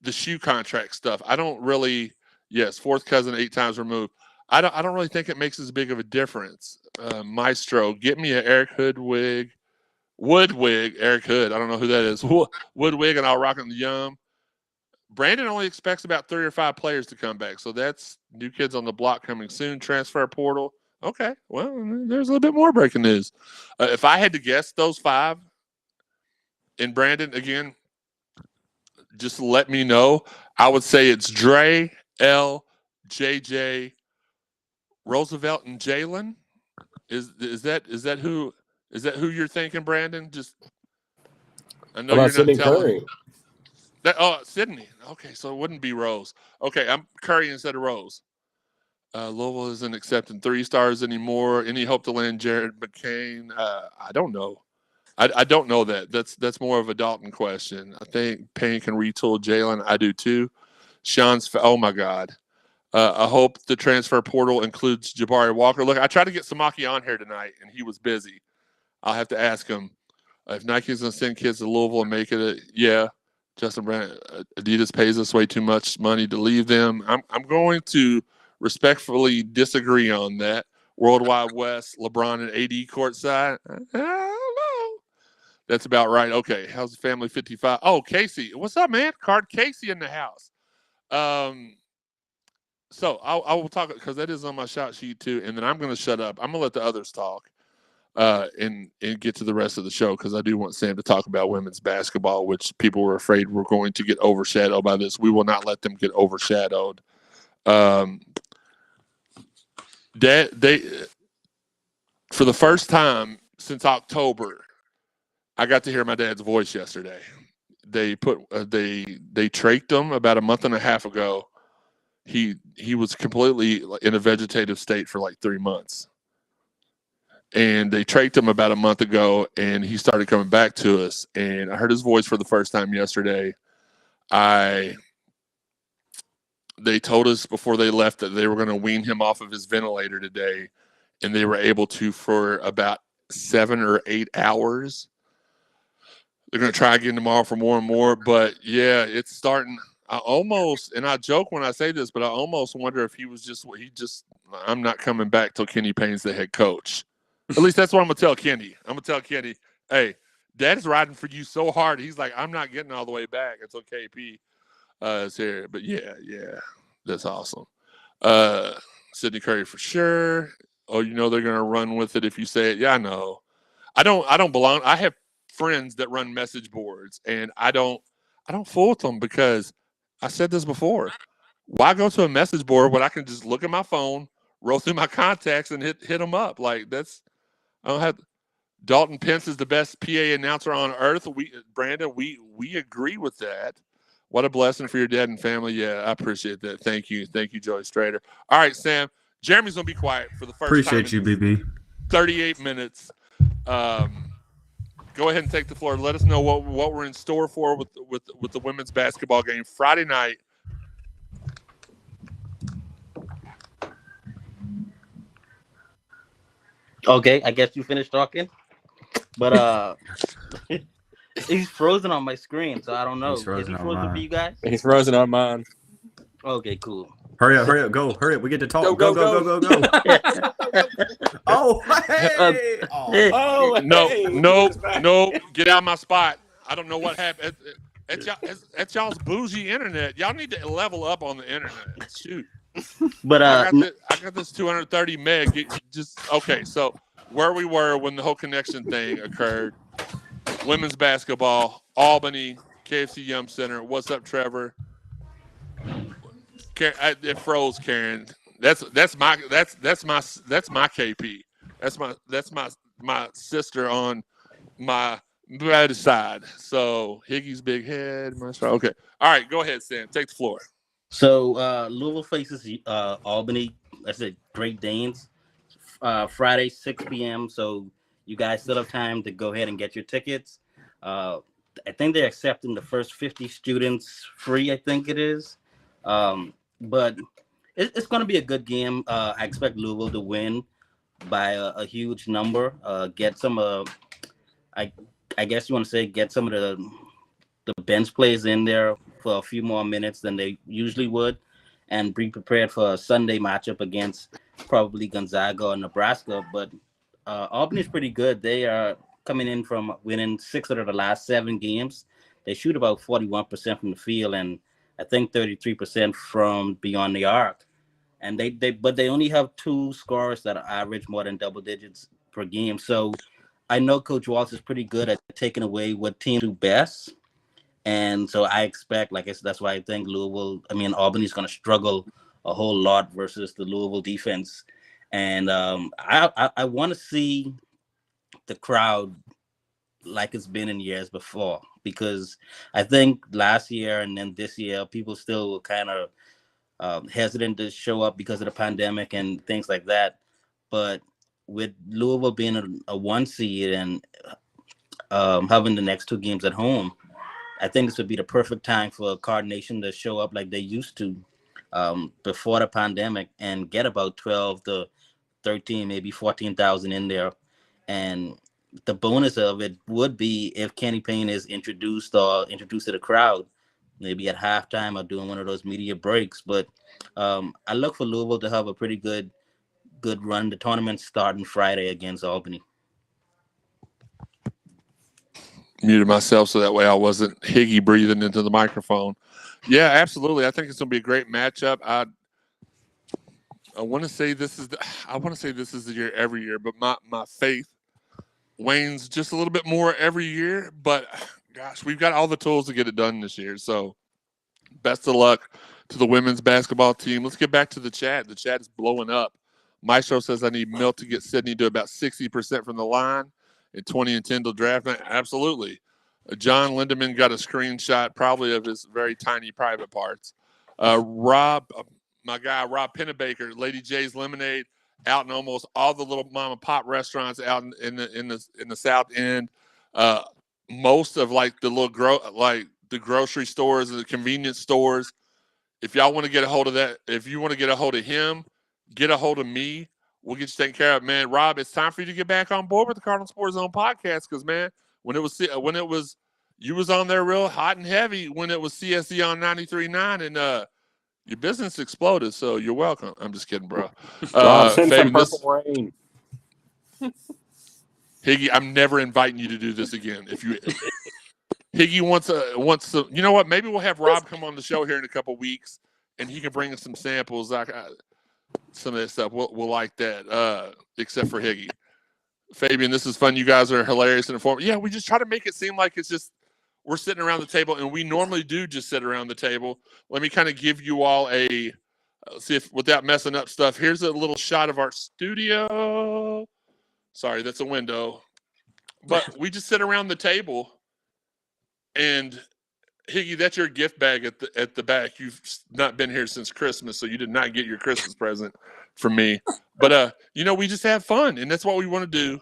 the shoe contract stuff. I don't really, yes, 4th cousin 8 times removed. I don't really think it makes as big of a difference. Maestro, get me an Eric Hood wig. Woodwig, Eric Hood. I don't know who that is. Woodwig, and I'll rock it in the yum. Brandon only expects about 3 or 5 players to come back. So that's new kids on the block coming soon. Transfer portal. Okay, well, there's a little bit more breaking news. If I had to guess those 5, and Brandon, again, just let me know. I would say it's Dre, L, JJ, Roosevelt, and Jalen. Is that who you're thinking, Brandon? Just I know you're not Sydney telling. Curry. Sydney. Okay, so it wouldn't be Rose. Okay, I'm Curry instead of Rose. Louisville isn't accepting 3 stars anymore. Any hope to land Jared McCain? I don't know. I don't know that. That's more of a Dalton question. I think Payne can retool Jalen. I do too. Shawn's. Oh my God. I hope the transfer portal includes Jabari Walker. Look, I tried to get Samaki on here tonight, and he was busy. I'll have to ask him If Nike's going to send kids to Louisville and make it, yeah. Justin Brand, Adidas pays us way too much money to leave them. I'm going to respectfully disagree on that. World Wide West, LeBron and AD courtside. I don't know. That's about right. Okay, how's the family 55? Oh, Casey. What's up, man? Card Casey in the house. So I will talk because that is on my shot sheet too, and then I'm going to shut up. I'm going to let the others talk and get to the rest of the show because I do want Sam to talk about women's basketball, which people were afraid were going to get overshadowed by this. We will not let them get overshadowed. They for the first time since October, I got to hear my dad's voice yesterday. They traked him about a month and a half ago. He was completely in a vegetative state for like 3 months. And they traked him about a month ago, and he started coming back to us. And I heard his voice for the first time yesterday. They told us before they left that they were going to wean him off of his ventilator today, and they were able to for about 7 or 8 hours. They're going to try again tomorrow for more and more. But, yeah, it's starting – I joke when I say this, but I almost wonder if I'm not coming back till Kenny Payne's the head coach. At least that's what I'm going to tell Kenny. I'm going to tell Kenny, hey, Dad's riding for you so hard. He's like, I'm not getting all the way back until KP is here. But, yeah, that's awesome. Sydney Curry for sure. Oh, they're going to run with it if you say it. Yeah, I know. I don't belong. I have friends that run message boards, and I don't fool with them because I said this before. Why go to a message board when I can just look at my phone, roll through my contacts, and hit them up? Like I don't have. Dalton Pence is the best PA announcer on earth. Brandon, we agree with that. What a blessing for your dad and family. Yeah, I appreciate that. Thank you, Joey Strader. All right, Sam. Jeremy's gonna be quiet for the first time. Appreciate you, BB. 38 minutes. Go ahead and take the floor. Let us know what we're in store for with the women's basketball game Friday night. Okay, I guess you finished talking. But he's frozen on my screen, so I don't know. Is he frozen for you guys? He's frozen on mine. Okay, cool. Hurry up, go. Hurry up. We get to talk. Go. Oh, hey. No. Get out of my spot. I don't know what happened. At y'all's bougie internet. Y'all need to level up on the internet. Shoot. But I got this 230 meg. Okay, so where we were when the whole connection thing occurred. Women's basketball, Albany, KFC Yum Center. What's up, Trevor? It froze, Karen. That's my KP. That's my sister on my right side. So Higgy's big head. Okay. All right. Go ahead, Sam. Take the floor. So Louisville faces Albany. That's a Great Danes. Friday, 6 p.m. So you guys still have time to go ahead and get your tickets. I think they're accepting the first 50 students free. I think it is. But it's going to be a good game. I expect Louisville to win by a huge number. Get some I guess you want to say get some of the bench players in there for a few more minutes than they usually would, and be prepared for a Sunday matchup against probably Gonzaga or Nebraska. But Albany's pretty good. They are coming in from winning 6 out of the last 7 games. They shoot about 41% from the field and I think 33% from beyond the arc. And they only have 2 scorers that average more than double digits per game. So I know Coach Walsh is pretty good at taking away what teams do best. And so I expect, like I said, that's why I think Albany's going to struggle a whole lot versus the Louisville defense. And I want to see the crowd like it's been in years before, because I think last year and then this year, people still were kind of hesitant to show up because of the pandemic and things like that. But with Louisville being a 1 seed and having the next 2 games at home, I think this would be the perfect time for Card Nation to show up like they used to before the pandemic and get about 12 to 13, maybe 14,000 in there and the bonus of it would be if Kenny Payne is introduced to the crowd, maybe at halftime or doing one of those media breaks. But I look for Louisville to have a pretty good run. The tournament starting Friday against Albany. Muted myself so that way I wasn't Higgy breathing into the microphone. Yeah, absolutely. I think it's going to be a great matchup. I want to say this is the year every year, but my faith wanes just a little bit more every year. But gosh, we've got all the tools to get it done this year. So best of luck to the women's basketball team. Let's get back to the chat. The chat is blowing up. Maestro says I need Milt to get Sydney to about 60% from the line and 20 and 10 till draft night. Absolutely. John Lindemann got a screenshot probably of his very tiny private parts. Rob, my guy, Rob Pennebaker, Lady J's Lemonade, out in almost all the little mom and pop restaurants out in the South End. Most of like the little the grocery stores and the convenience stores. If y'all want to get a hold of that, if you want to get a hold of him, get a hold of me. We'll get you taken care of, man. Rob, it's time for you to get back on board with the Cardinal Sports Zone podcast because, man, when it was you was on there real hot and heavy when it was CSZ on 93.9 and your business exploded. So you're welcome. I'm just kidding, bro. Send some purple rain. Higgy, I'm never inviting you to do this again. If you Higgy wants to, you know what? Maybe we'll have Rob come on the show here in a couple weeks and he can bring us some samples. Some of that stuff we'll like that, except for Higgy. Fabian, this is fun. You guys are hilarious and informative. Yeah, we just try to make it seem like it's just we're sitting around the table, and we normally do just sit around the table. Let me kind of give you all see if without messing up stuff. Here's a little shot of our studio. Sorry, that's a window. But we just sit around the table, and Higgy, that's your gift bag at the back. You've not been here since Christmas, so you did not get your Christmas present from me. But we just have fun, and that's what we want to do.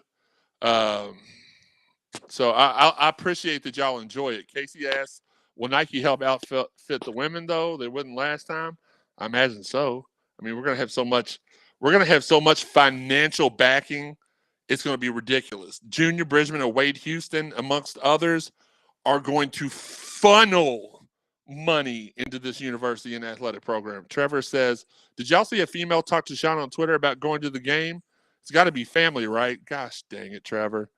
So I appreciate that y'all enjoy it. Casey asks, will Nike help outfit the women though? They wouldn't last time. I imagine so. I mean, we're gonna have so much financial backing. It's gonna be ridiculous. Junior Bridgman and Wade Houston, amongst others, are going to funnel money into this university and athletic program. Trevor says, did y'all see a female talk to Shawn on Twitter about going to the game? It's got to be family, right? Gosh dang it, Trevor.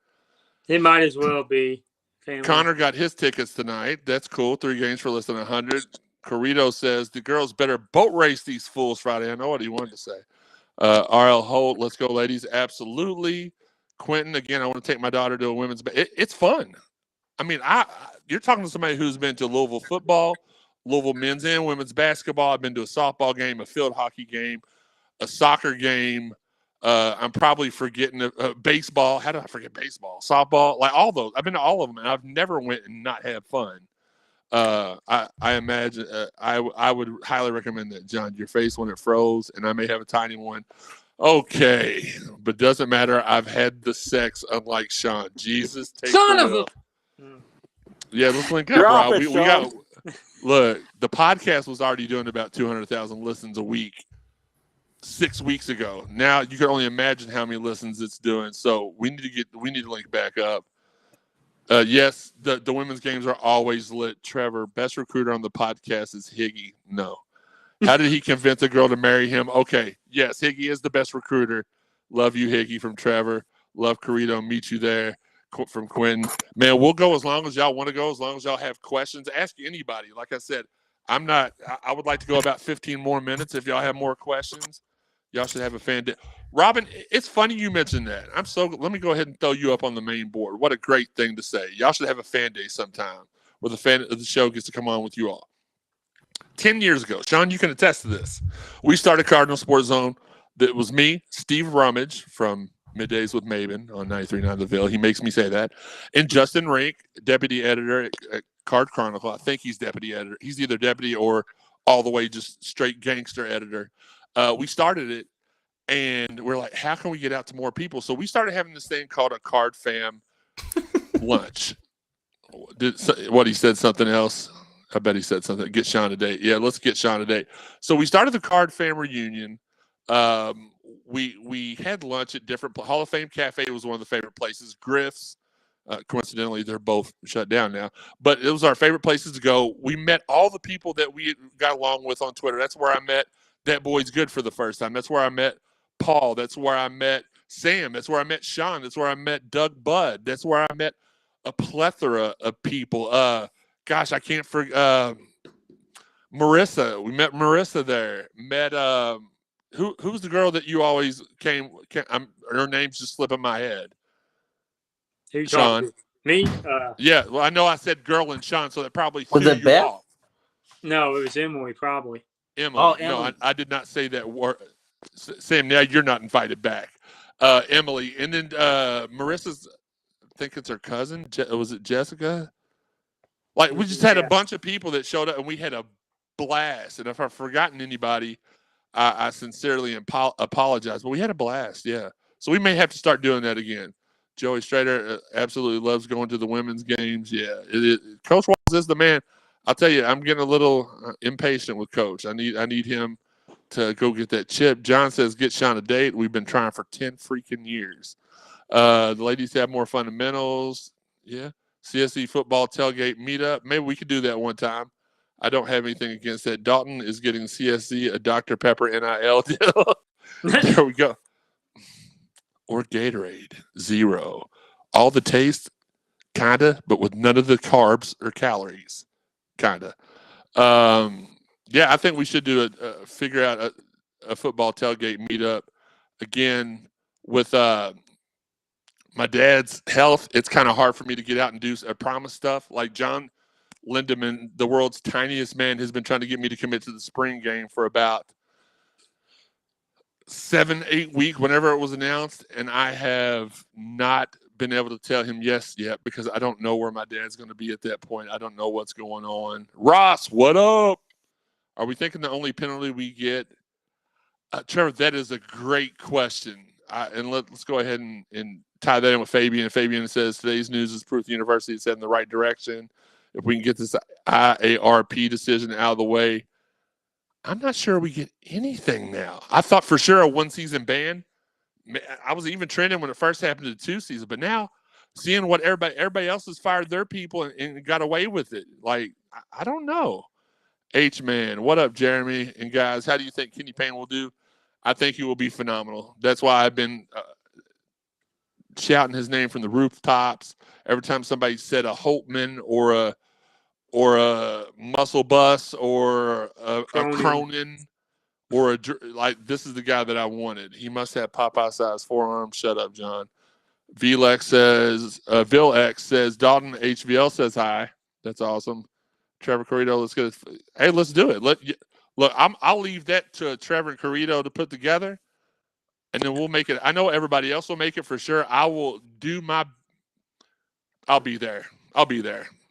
It might as well be family. Connor got his tickets tonight. That's cool. 3 games for less than 100. Corrito says, the girls better boat race these fools Friday. I know what he wanted to say. RL Holt, let's go, ladies. Absolutely. Quentin, again, I want to take my daughter to a women's it's fun. I mean, you're talking to somebody who's been to Louisville football, Louisville men's and women's basketball. I've been to a softball game, a field hockey game, a soccer game. I'm probably forgetting baseball. How did I forget baseball? Softball, like all those. I've been to all of them, and I've never went and not had fun. I imagine I would highly recommend that, John. Your face when it froze, and I may have a tiny one. Okay, but doesn't matter. I've had the sex, unlike Shawn. Jesus, take son the of wheel. a. Yeah, let's link up, Drop bro. it, We got look. The podcast was already doing about 200,000 listens a week 6 weeks ago. Now you can only imagine how many listens it's doing. So we need to link back up. Yes, the women's games are always lit. Trevor, best recruiter on the podcast is Higgy. No. How did he convince a girl to marry him? Okay, yes, Higgy is the best recruiter. Love you, Higgy, from Trevor. Love Corrito. Meet you there. From Quentin. Man, we'll go as long as y'all want to go, as long as y'all have questions. Ask anybody. Like I said, I would like to go about 15 more minutes. If y'all have more questions, y'all should have a fan day. Robin, it's funny you mentioned that. Let me go ahead and throw you up on the main board. What a great thing to say. Y'all should have a fan day sometime where the fan of the show gets to come on with you all. 10 years ago, Shawn, you can attest to this. We started Cardinal Sports Zone. That was me, Steve Rummage from Middays with Maven on 93.9 The Ville. He makes me say that. And Justin Rink, deputy editor at Card Chronicle. I think he's deputy editor. He's either deputy or all the way just straight gangster editor. We started it, and we're like, how can we get out to more people? So we started having this thing called a Card Fam lunch. He said something else? I bet he said something. Get Shawn a date. Yeah, let's get Shawn a date. So we started the Card Fam reunion. we had lunch at different Hall of Fame Cafe was one of the favorite places. Griff's, coincidentally, they're both shut down now, but it was our favorite places to go. We met all the people that we got along with on Twitter. That's where I met That Boy's Good for the first time. That's where I met Paul. That's where I met Sam. That's where I met Shawn. That's where I met Doug Budd. That's where I met a plethora of people. Gosh, I can't forget Marissa. We met Marissa there. Met who's the girl that you always came her name's just slipping my head. Shawn. Me? Yeah, well, I know I said girl and Shawn, so that probably Was threw it you Beth? off. No, it was Emily, probably. Emily. Oh, Emily. No, I did not say that word. Sam, now you're not invited back. Emily. And then Marissa's, I think it's her cousin. Was it Jessica? Like, we just had a bunch of people that showed up, and we had a blast. And if I've forgotten anybody, I sincerely apologize. But we had a blast, yeah. So we may have to start doing that again. Joey Strader absolutely loves going to the women's games. Yeah, Coach Walls is the man. I'll tell you, I'm getting a little impatient with Coach. I need him to go get that chip. John says, get Shawn a date. We've been trying for 10 freaking years. The ladies have more fundamentals. Yeah. CSZ football tailgate meetup. Maybe we could do that one time. I don't have anything against that. Dalton is getting CSZ a Dr. Pepper NIL deal. There we go. Or Gatorade, 0. All the taste, kinda, but with none of the carbs or calories, kinda. Yeah, I think we should do figure out a football tailgate meetup again with my dad's health. It's kind of hard for me to get out and do promise stuff. Like John Lindemann, the world's tiniest man, has been trying to get me to commit to the spring game for about 7-8 weeks whenever it was announced, and I have not been able to tell him yes yet because I don't know where my dad's going to be at that point. I don't know what's going on. Ross, what up? Are we thinking the only penalty we get? Trevor, that is a great question. And let's go ahead and tie that in with Fabian. Fabian says, today's news is proof the university is heading in the right direction. If we can get this IARP decision out of the way, I'm not sure we get anything now. I thought for sure a 1-season ban. I was even trending when it first happened to 2 seasons, but now seeing what everybody else has fired their people and got away with it. Like, I don't know. H-Man, what up, Jeremy? And guys, how do you think Kenny Payne will do? I think he will be phenomenal. That's why I've been shouting his name from the rooftops every time somebody said a Holtman or a Muscle Bus or a Cronin or this is the guy that I wanted. He must have Popeye-sized forearms. Shut up, John. Vilex says, Vilex says, Dalton HVL says hi. That's awesome. Trevor Corrido, let's get it. Hey, let's do it. Look, I'll leave that to Trevor and Corrido to put together, and then we'll make it. I know everybody else will make it for sure. I'll be there.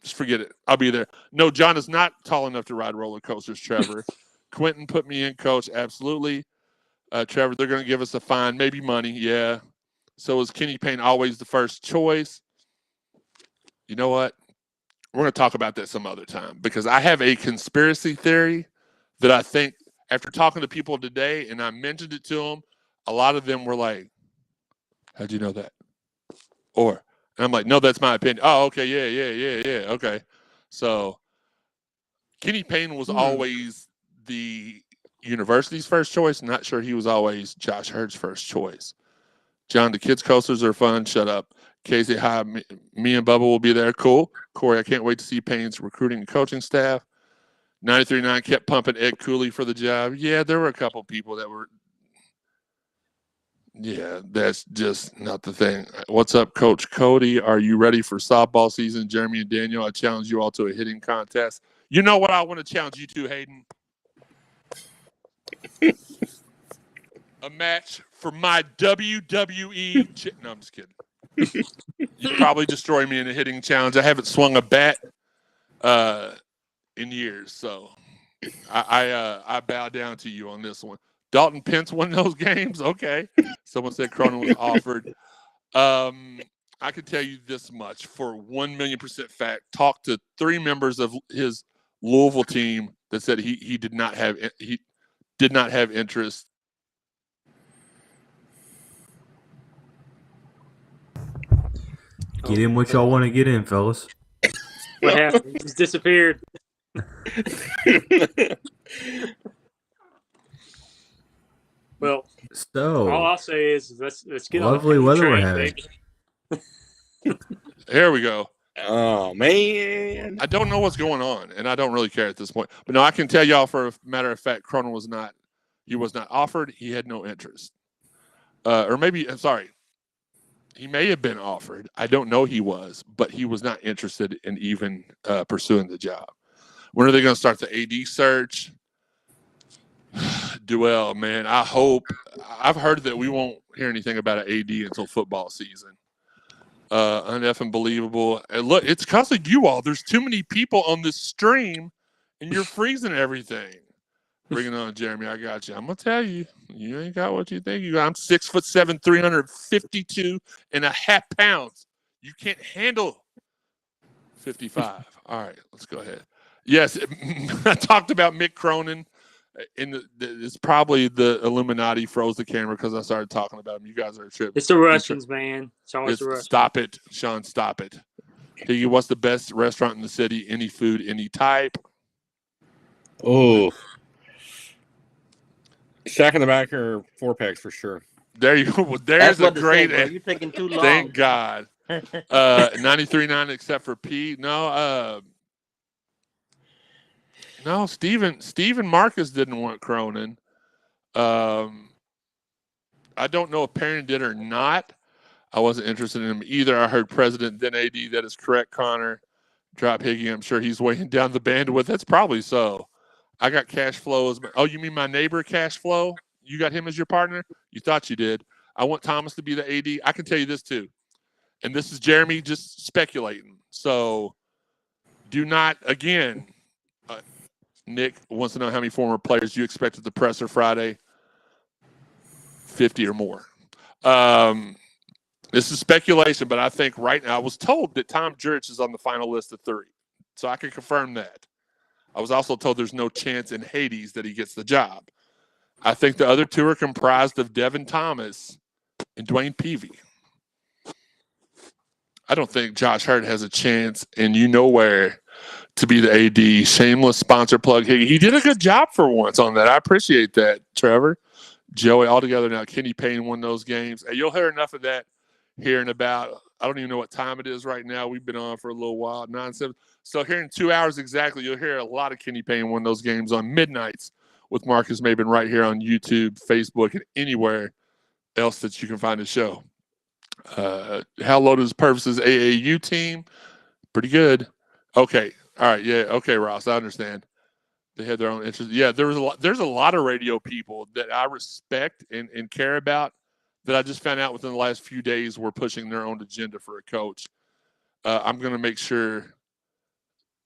Just forget it. I'll be there. No, John is not tall enough to ride roller coasters, Trevor. Quentin put me in, Coach. Absolutely. Trevor, they're going to give us a fine, maybe money. Yeah. So is Kenny Payne always the first choice? You know what? We're going to talk about that some other time because I have a conspiracy theory that I think after talking to people today and I mentioned it to them, a lot of them were like, how'd you know that? And I'm like, no, that's my opinion. Oh, okay. Yeah. Okay. So Kenny Payne was always the university's first choice. Not sure he was always Josh Hurd's first choice. John, the kids' coasters are fun. Shut up. Casey, hi. Me and Bubba will be there. Cool. Corey, I can't wait to see Payne's recruiting and coaching staff. 93.9 kept pumping Ed Cooley for the job. Yeah, there were a couple people that were. Yeah, that's just not the thing. What's up, Coach Cody? Are you ready for softball season? Jeremy and Daniel, I challenge you all to a hitting contest. You know what I want to challenge you to, Hayden? A match for my WWE. No, I'm just kidding. You'd probably destroy me in a hitting challenge. I haven't swung a bat in years, so I bow down to you on this one. Dalton Pence won those games. Okay. Someone said Cronin was offered. I can tell you this much for 1,000,000% fact. Talked to 3 members of his Louisville team that said he did not have interest. Get in what y'all want to get in, fellas. What happened? He just disappeared. Well, so all I'll say is let's get lovely on the weather train, we're having. baby. Here we go. Oh, man. I don't know what's going on, and I don't really care at this point. But no, I can tell y'all for a matter of fact, Cronin was not offered. He had no interest. Or maybe, I'm sorry, he may have been offered. I don't know he was, but he was not interested in even pursuing the job. When are they going to start the AD search? Duell, man, I hope. I've heard that we won't hear anything about an AD until football season. Uneffing believable. And look, it's because of you all. There's too many people on this stream, and you're freezing everything. Bring it on, Jeremy. I got you. I'm gonna tell you, you ain't got what you think you got. I'm 6'7", 352.5 pounds. You can't handle 55. All right, let's go ahead. Yes, I talked about Mick Cronin. It's probably the Illuminati froze the camera because I started talking about him. You guys are tripping. It's the Russians, man. It's always the Russians. Stop it, Shawn. Stop it. Higgy, what's the best restaurant in the city? Any food, any type? Oh. Shack in the Back or 4-packs for sure. There you go. There's a great. You're taking too long. Thank God. 93.9 except for P. No, Steven Marcus didn't want Cronin. I don't know if Payne did or not. I wasn't interested in him either. I heard President, then AD. That is correct, Connor. Drop Higgy. I'm sure he's weighing down the bandwidth. That's probably so. I got cash flow as oh, you mean my neighbor cash flow? You got him as your partner? You thought you did. I want Thomas to be the AD. I can tell you this too. And this is Jeremy just speculating. So do not, again, Nick wants to know how many former players you expect at the presser Friday. 50 or more. This is speculation, but I think right now I was told that Tom Jurich is on the final list of 3. So I can confirm that. I was also told there's no chance in Hades that he gets the job. I think the other 2 are comprised of Devin Thomas and Dwayne Peavy. I don't think Josh Hurt has a chance, and you know where, to be the AD. Shameless sponsor plug. He did a good job for once on that. I appreciate that, Trevor. Joey, all together now. Kenny Payne won those games. Hey, you'll hear enough of that here in about, I don't even know what time it is right now. We've been on for a little while, 9-7. So here in 2 hours exactly, you'll hear a lot of Kenny Payne won those games on midnights with Marcus Maben right here on YouTube, Facebook, and anywhere else that you can find the show. How low does Purvis' AAU team? Pretty good. Okay. All right. Yeah. Okay, Ross. I understand. They had their own interests. Yeah, there's a lot of radio people that I respect and care about that I just found out within the last few days were pushing their own agenda for a coach. I'm going to make sure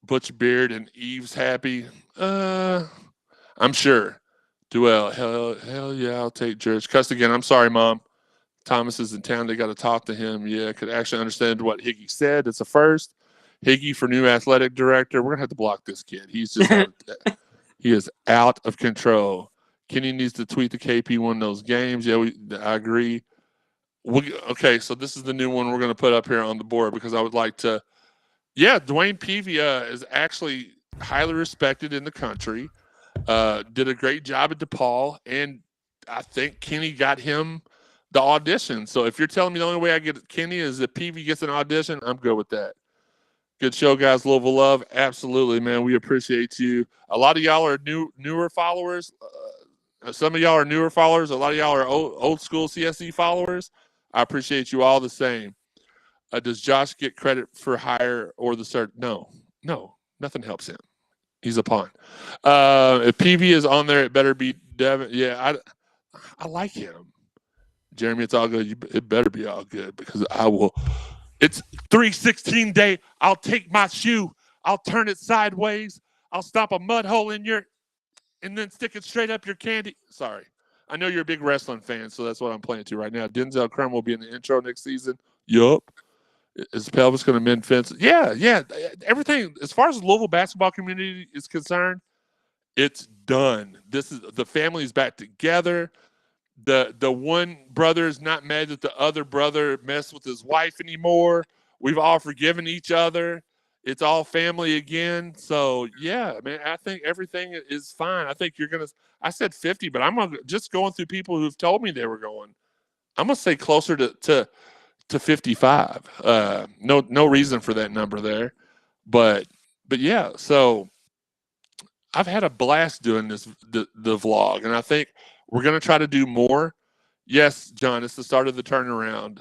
Butch Beard and Eve's happy. I'm sure. Duell. Hell yeah, I'll take Jurich. Cuss again. I'm sorry, Mom. Thomas is in town. They got to talk to him. Yeah, could actually understand what Higgy said. It's a first. Higgy for new athletic director. We're going to have to block this kid. He's just he is out of control. Kenny needs to tweet the KP won those games. Yeah, I agree. Okay, so this is the new one we're going to put up here on the board because I would like to. Yeah, Dwayne Peavy is actually highly respected in the country. Did a great job at DePaul, and I think Kenny got him the audition. So if you're telling me the only way I get Kenny is if Peavy gets an audition, I'm good with that. Good show, guys. Louisville love. Absolutely, man. We appreciate you. A lot of y'all are newer followers. Some of y'all are newer followers. A lot of y'all are old school CSZ followers. I appreciate you all the same. Does Josh get credit for hire or the cert? No, nothing helps him. He's a pawn. If PV is on there, it better be Devin. Yeah, I like him. Jeremy, it's all good. It better be all good because I will. It's 3/16 day. I'll take my shoe. I'll turn it sideways. I'll stomp a mud hole in your, and then stick it straight up your candy. Sorry. I know you're a big wrestling fan, so that's what I'm playing to right now. Denzel Crum will be in the intro next season. Yup. Is Pelvis going to mend fences? Yeah. Everything, as far as the Louisville basketball community is concerned, it's done. The family's back together. The one brother is not mad that the other brother messed with his wife anymore we've all forgiven each other. It's all family again. So yeah, man, I think everything is fine. I think you're gonna. I said 50, but I'm just going through people who've told me they were going. I'm gonna say closer to 55. No reason for that number there, but yeah. So I've had a blast doing the vlog, and I think we're gonna try to do more. Yes, John, it's the start of the turnaround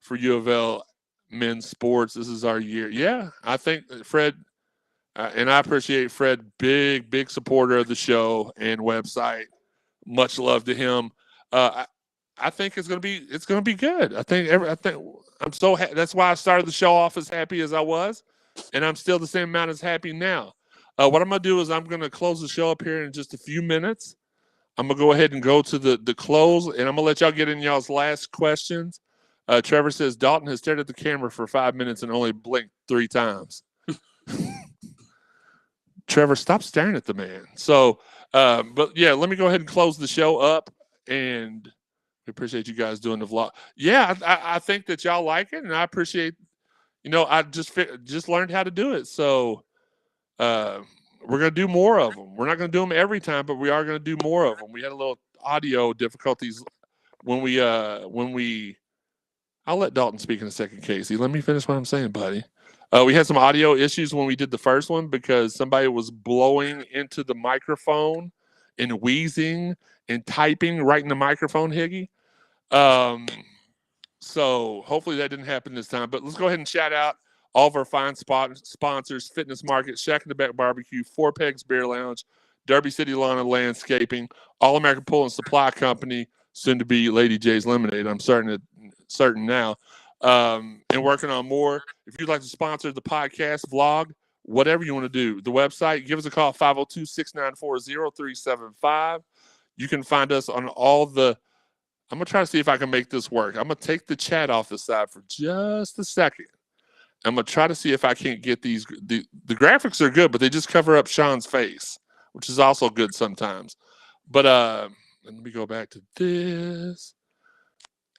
for U of L men's sports. This is our year. Yeah, I think Fred, and I appreciate Fred, big supporter of the show and website. Much love to him. I think it's gonna be good. I think I'm so that's why I started the show off as happy as I was, and I'm still the same amount as happy now. What I'm gonna do is I'm gonna close the show up here in just a few minutes. I'm gonna go ahead and go to the close, and I'm gonna let y'all get in y'all's last questions. Trevor says Dalton has stared at the camera for 5 minutes and only blinked 3 times. Trevor, stop staring at the man. So, but yeah, let me go ahead and close the show up, and we appreciate you guys doing the vlog. Yeah, I think that y'all like it, and I appreciate. I just learned how to do it, so we're gonna do more of them. We're not gonna do them every time, but we are gonna do more of them. We had a little audio difficulties when we. I'll let Dalton speak in a second, Casey. Let me finish what I'm saying, buddy. We had some audio issues when we did the first one because somebody was blowing into the microphone and wheezing and typing right in the microphone, Higgy. So hopefully that didn't happen this time. But let's go ahead and shout out all of our fine sponsors: Fitness Market, Shack in the Back Barbecue, Four Pegs Beer Lounge, Derby City Lawn and Landscaping, All American Pool and Supply Company, soon to be Lady J's Lemonade. I'm certain now. And working on more. If you'd like to sponsor the podcast, vlog, whatever you want to do, the website, give us a call, 502-694-0375. You can find us on all the, I'm going to try to see if I can make this work. I'm going to take the chat off the side for just a second. I'm going to try to see if I can't get these. The graphics are good, but they just cover up Shawn's face, which is also good sometimes. But let me go back to this.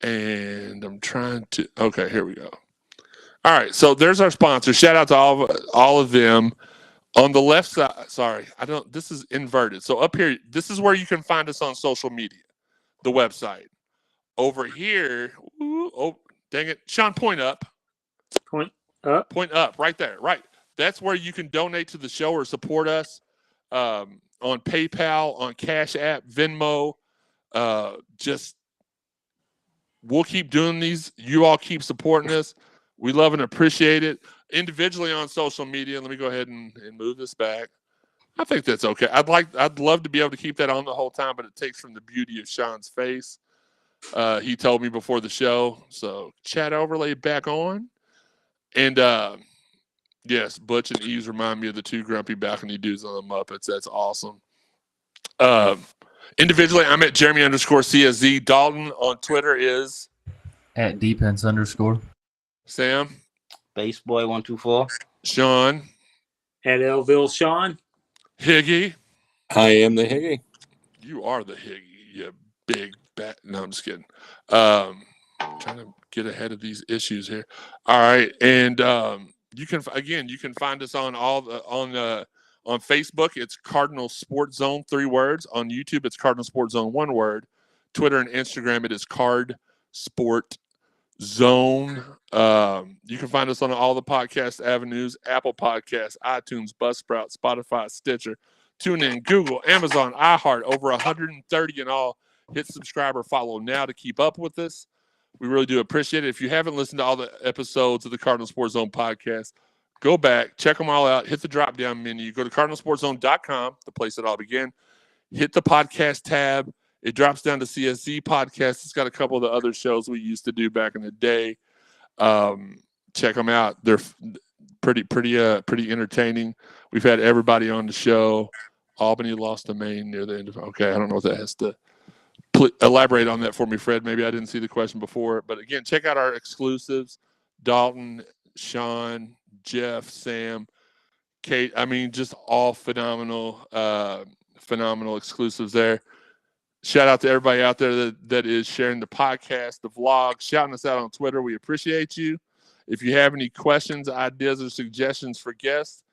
And I'm trying to, okay, here we go. All right, so there's our sponsor. Shout out to all of them. On the left side, sorry, this is inverted. So up here, this is where you can find us on social media, the website. Over here, oh, dang it. Shawn, point up. Point up. Point up, right there, right. That's where you can donate to the show or support us on PayPal, on Cash App, Venmo, we'll keep doing these. You all keep supporting us. We love and appreciate it. Individually on social media, let me go ahead and move this back. I think that's okay. I'd love to be able to keep that on the whole time, but it takes from the beauty of Shawn's face. He told me before the show. So chat overlay back on. And yes, Butch and Eves remind me of the 2 grumpy balcony dudes on the Muppets. That's awesome. Individually, I'm at Jeremy_CSZ. Dalton on Twitter is at Defense_. Sam. Baseboy124. Shawn. At Elville Shawn. Higgy. I am the Higgy. You are the Higgy, you big bat. No, I'm just kidding. I'm trying to get ahead of these issues here. All right, and you can find us on on Facebook, it's Cardinal Sports Zone, 3 words. On YouTube, it's Cardinal Sports Zone, 1 word. Twitter and Instagram, it is Card Sport Zone. You can find us on all the podcast avenues: Apple Podcasts, iTunes, Buzzsprout, Spotify, Stitcher, TuneIn, Google, Amazon, iHeart. Over 130 in all. Hit subscribe or follow now to keep up with us. We really do appreciate it. If you haven't listened to all the episodes of the Cardinal Sports Zone podcast, go back, check them all out, hit the drop-down menu, go to cardinalsportszone.com, the place it all began, hit the podcast tab. It drops down to CSZ Podcast. It's got a couple of the other shows we used to do back in the day. Check them out. They're pretty entertaining. We've had everybody on the show. Albany lost to Maine near the end of, okay, I don't know what that has to elaborate on that for me, Fred. Maybe I didn't see the question before. But again, check out our exclusives. Dalton, Shawn, Jeff, Sam, Kate. I mean, just all phenomenal exclusives there. Shout out to everybody out there that is sharing the podcast, the vlog, shouting us out on Twitter. We appreciate you. If you have any questions, ideas, or suggestions for guests,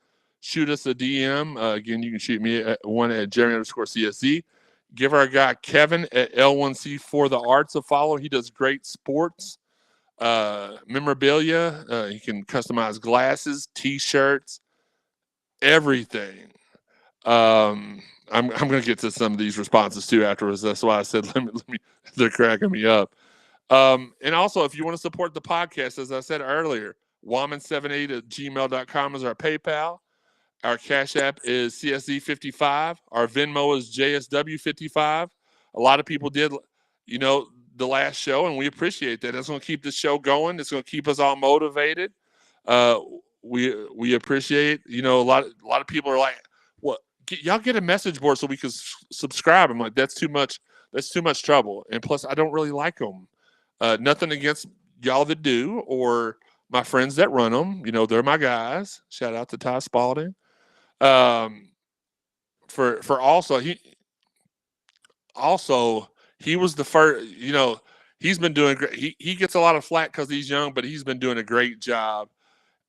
shoot us a DM. Again, you can shoot me at Jeremy_CSZ. Give our guy Kevin at L1C for the Arts a follow. He does great sports memorabilia. He can customize glasses, T-shirts, everything. I'm going to get to some of these responses too afterwards. That's why I said let me. They're cracking me up. And also, if you want to support the podcast, as I said earlier, Wahman78@gmail.com is our PayPal. Our Cash App is CSZ55. Our Venmo is JSW55. A lot of people did, the last show, and we appreciate that. That's going to keep the show going. It's going to keep us all motivated. We appreciate, a lot of people are like, "What? Y'all get a message board so we can subscribe." I'm like, that's too much. That's too much trouble. And plus, I don't really like them. Nothing against y'all that do or my friends that run them. They're my guys. Shout out to Ty Spalding. For also he was the first. He's been doing great. He gets a lot of flack because he's young, but he's been doing a great job.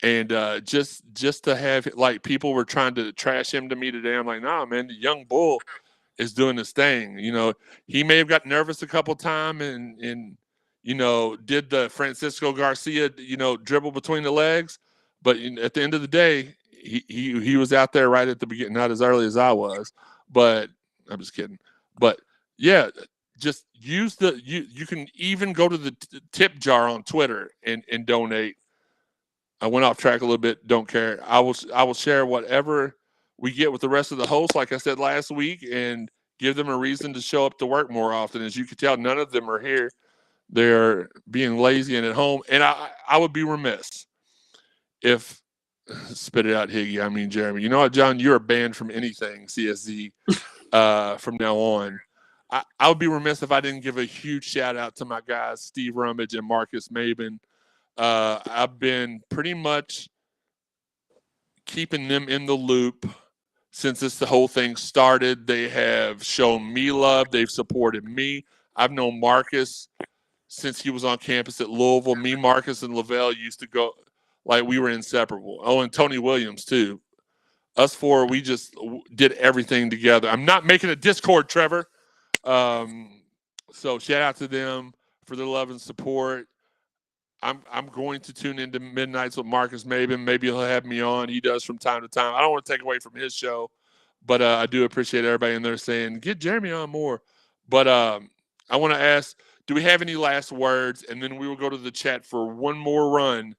And just to have, like, people were trying to trash him to me today. I'm like, nah, man, the young bull is doing his thing. He may have got nervous a couple times and did the Francisco Garcia, dribble between the legs. But at the end of the day, he was out there right at the beginning, not as early as I was. But I'm just kidding. But yeah, just use you can even go to the tip jar on Twitter and donate. I went off track a little bit. Don't care. I will share whatever we get with the rest of the hosts, like I said last week, and give them a reason to show up to work more often. As you can tell, none of them are here. They're being lazy and at home. And I would be remiss if spit it out, Higgy. I mean, Jeremy. You know what, John? You're banned from anything CSZ from now on. I would be remiss if I didn't give a huge shout out to my guys, Steve Rummage and Marcus Maben. I've been pretty much keeping them in the loop since the whole thing started. They have shown me love. They've supported me. I've known Marcus since he was on campus at Louisville. Me, Marcus, and Lavelle used to go like we were inseparable. Oh, and Tony Williams too. Us four, we just did everything together. I'm not making a Discord, Trevor. So shout out to them for their love and support. I'm going to tune into Midnights with Marcus Maben. Maybe he'll have me on. He does from time to time. I don't want to take away from his show, but I do appreciate everybody in there saying, get Jeremy on more. But I want to ask, do we have any last words? And then we will go to the chat for one more run.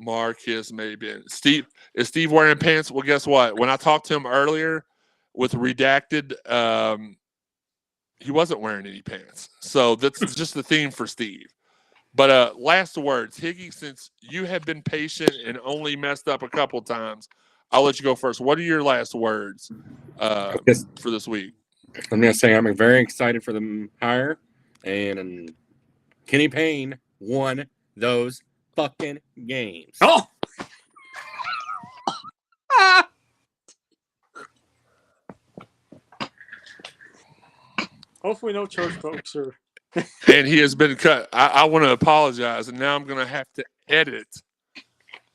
Marcus Maben. Is Steve wearing pants? Well, guess what? When I talked to him earlier with Redacted, he wasn't wearing any pants. So that's just the theme for Steve. But last words, Higgy, since you have been patient and only messed up a couple times, I'll let you go first. What are your last words for this week? I'm going to say I'm very excited for the hire, and Kenny Payne won those fucking games. Oh! Hopefully no church folks are... And he has been cut. I want to apologize, and now I'm going to have to edit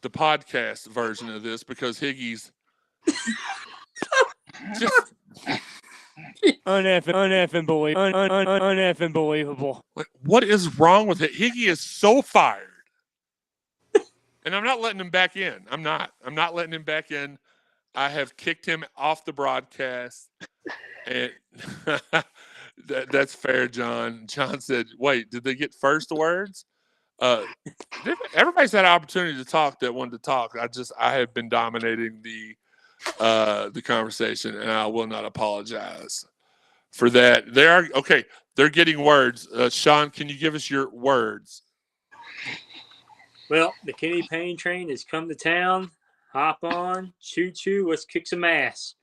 the podcast version of this because Higgy's just uneffing believable. What is wrong with it? Higgy is so fired, and I'm not letting him back in. I'm not letting him back in. I have kicked him off the broadcast, and. That's fair, John. John said, wait, did they get first words? Everybody's had an opportunity to talk that wanted to talk. I have been dominating the conversation, and I will not apologize for that. They're getting words. Shawn, can you give us your words? Well, the Kenny Payne train has come to town. Hop on, choo-choo, let's kick some ass.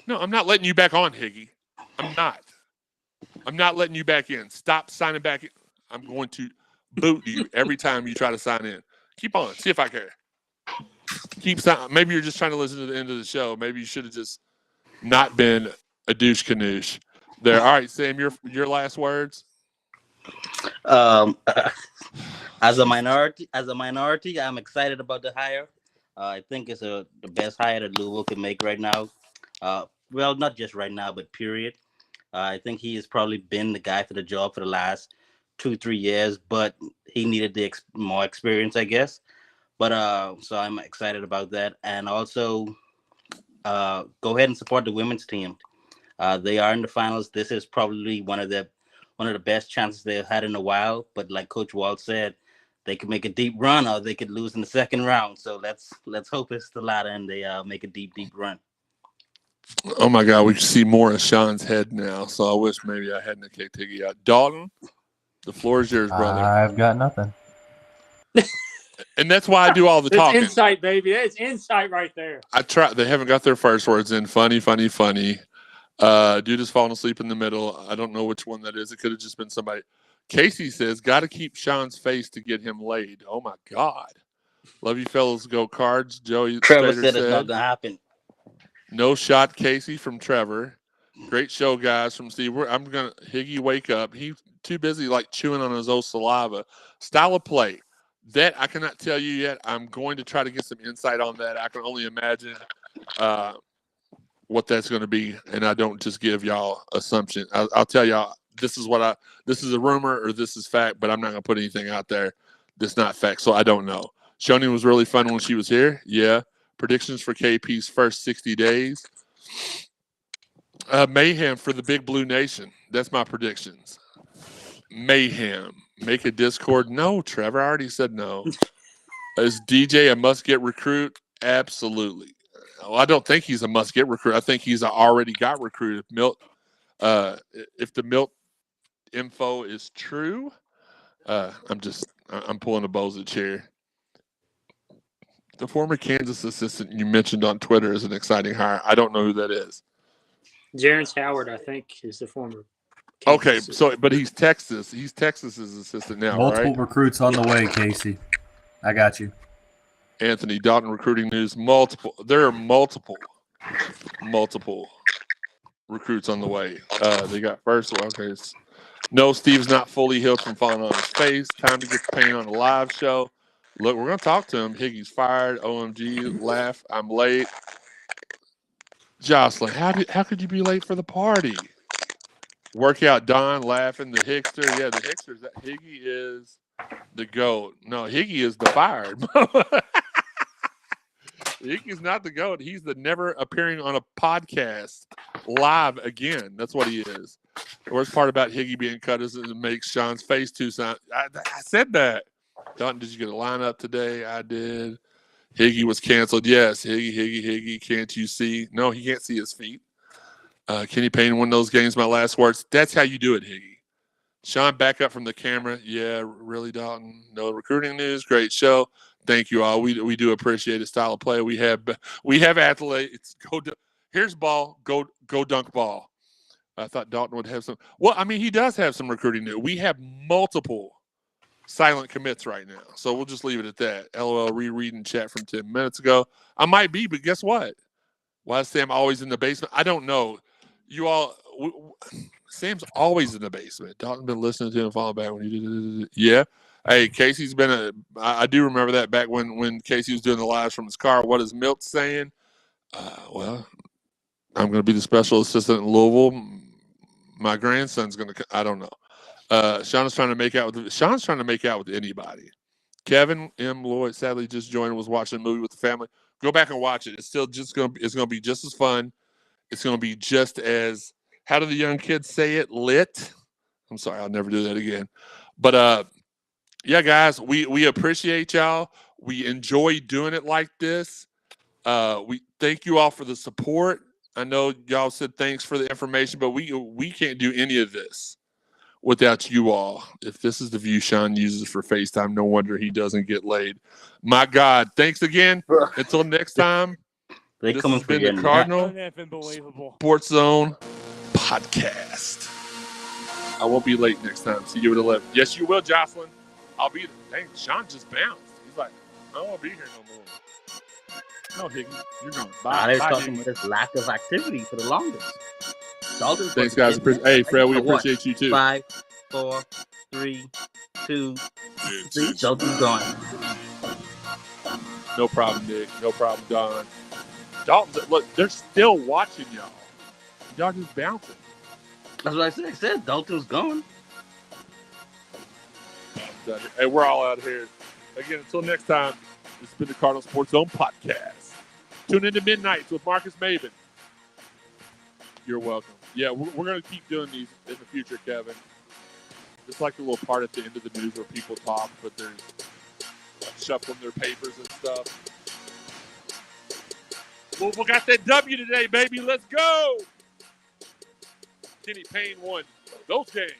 No, I'm not letting you back on, Higgy. I'm not letting you back in. Stop signing back in. I'm going to boot you every time you try to sign in. Keep on. See if I care. Keep signing. Maybe you're just trying to listen to the end of the show. Maybe you should have just not been a douche canoosh there. All right, Sam, your last words. I As a minority, I'm excited about the hire. I think it's the best hire that Louisville can make right now. Well, not just right now, but period. I think he has probably been the guy for the job for the last 2-3 years, but he needed the more experience, I guess. But so I'm excited about that, and also go ahead and support the women's team. They are in the finals. This is probably one of the best chances they've had in a while. But like Coach Walt said, they could make a deep run, or they could lose in the second round. So let's hope it's the latter and they make a deep run. Oh my God, we see more of Shawn's head now. So I wish maybe I hadn't kicked Higgy out. Dalton, the floor is yours, brother. I've got nothing. And that's why I do all the talking. It's insight, baby. It's insight right there. I try. They haven't got their first words in. Funny. Dude is falling asleep in the middle. I don't know which one that is. It could have just been somebody. Casey says, got to keep Shawn's face to get him laid. Oh, my God. Love you fellas. Go Cards. Joey Trevor said it's not going to happen. No shot, Casey, from Trevor. Great show, guys, from Steve. I'm going to Higgy wake up. He's too busy, like, chewing on his own saliva. Style of play. That I cannot tell you yet. I'm going to try to get some insight on that. I can only imagine what that's going to be, and I don't just give y'all assumption. I'll tell y'all this is a rumor or this is fact, but I'm not going to put anything out there that's not fact, so I don't know. Shoni was really fun when she was here. Yeah. Predictions for KP's first 60 days. Mayhem for the Big Blue Nation. That's my predictions. Mayhem. Make a Discord? No, Trevor. I already said no. Is DJ a must-get recruit? Absolutely. Well, I don't think he's a must-get recruit. I think he's already got recruited. If the Milt info is true, I'm pulling a Bozich here. The former Kansas assistant you mentioned on Twitter is an exciting hire. I don't know who that is. Jerence Howard, I think, is the former. Okay, but he's Texas. He's Texas's assistant now, Multiple right? recruits on the way, Casey. I got you. Anthony Dalton recruiting news. There are multiple recruits on the way. They got first. Okay. No, Steve's not fully healed from falling on his face. Time to get the Payne on a live show. Look, we're going to talk to him. Higgy's fired. OMG, laugh. I'm late. Jocelyn, how could you be late for the party? Workout Don laughing. The Hickster. Yeah, the Hickster. Higgy is the GOAT. No, Higgy is the fired. Higgy's not the GOAT. He's the never appearing on a podcast live again. That's what he is. The worst part about Higgy being cut is it makes Shawn's face too sound. I said that. Dalton, did you get a lineup today? I did. Higgy was canceled. Yes, Higgy. Can't you see? No, he can't see his feet. Kenny Payne won those games. My last words. That's how you do it, Higgy. Shawn, back up from the camera. Yeah, really, Dalton. No recruiting news. Great show. Thank you all. We do appreciate his style of play. We have athletes. Here's ball. Go dunk ball. I thought Dalton would have some. Well, I mean, he does have some recruiting news. We have multiple silent commits right now. So we'll just leave it at that. LOL rereading chat from 10 minutes ago. I might be, but guess what? Why is Sam always in the basement? I don't know. You all, Sam's always in the basement. Dalton been listening to him following back when he did. Yeah. Hey, Casey's been I do remember that back when Casey was doing the lives from his car. What is Milt saying? Well, I'm going to be the special assistant in Louisville. My grandson's going to, I don't know. Shawn's trying to make out with anybody. Kevin M. Lloyd sadly just joined and was watching a movie with the family. Go back and watch it. It's still just going to be just as fun. It's going to be just as, how do the young kids say it? Lit. I'm sorry, I'll never do that again. But yeah, guys, we appreciate y'all. We enjoy doing it like this. We thank you all for the support. I know y'all said thanks for the information, but we can't do any of this without you all. If this is the view Shawn uses for FaceTime, no wonder he doesn't get laid. My God, thanks again. Until next time, this has been the Cardinal Sports Zone Podcast. I won't be late next time. See you at 11. Yes, you will, Jocelyn. I'll be there. Dang, Shawn just bounced. He's like, I won't be here no more. No, Higgy, you're going. Bye. They're talking about this lack of activity for the longest. Thanks, guys. Hey, Fred, we appreciate you too. 5, 4, 3, 2, See, Dalton's gone. No problem, Nick. No problem, Don. Dalton, look, they're still watching y'all. Y'all just bouncing. That's what I said. I said Dalton's gone. Hey, we're all out here. Again, until next time, this has been the Cardinal Sports Zone podcast. Tune into Midnights with Marcus Maven. You're welcome. Yeah, we're going to keep doing these in the future, Kevin. Just like the little part at the end of the news where people talk, but they're shuffling their papers and stuff. Louisville got that W today, baby. Let's go. Kenny Payne won those games.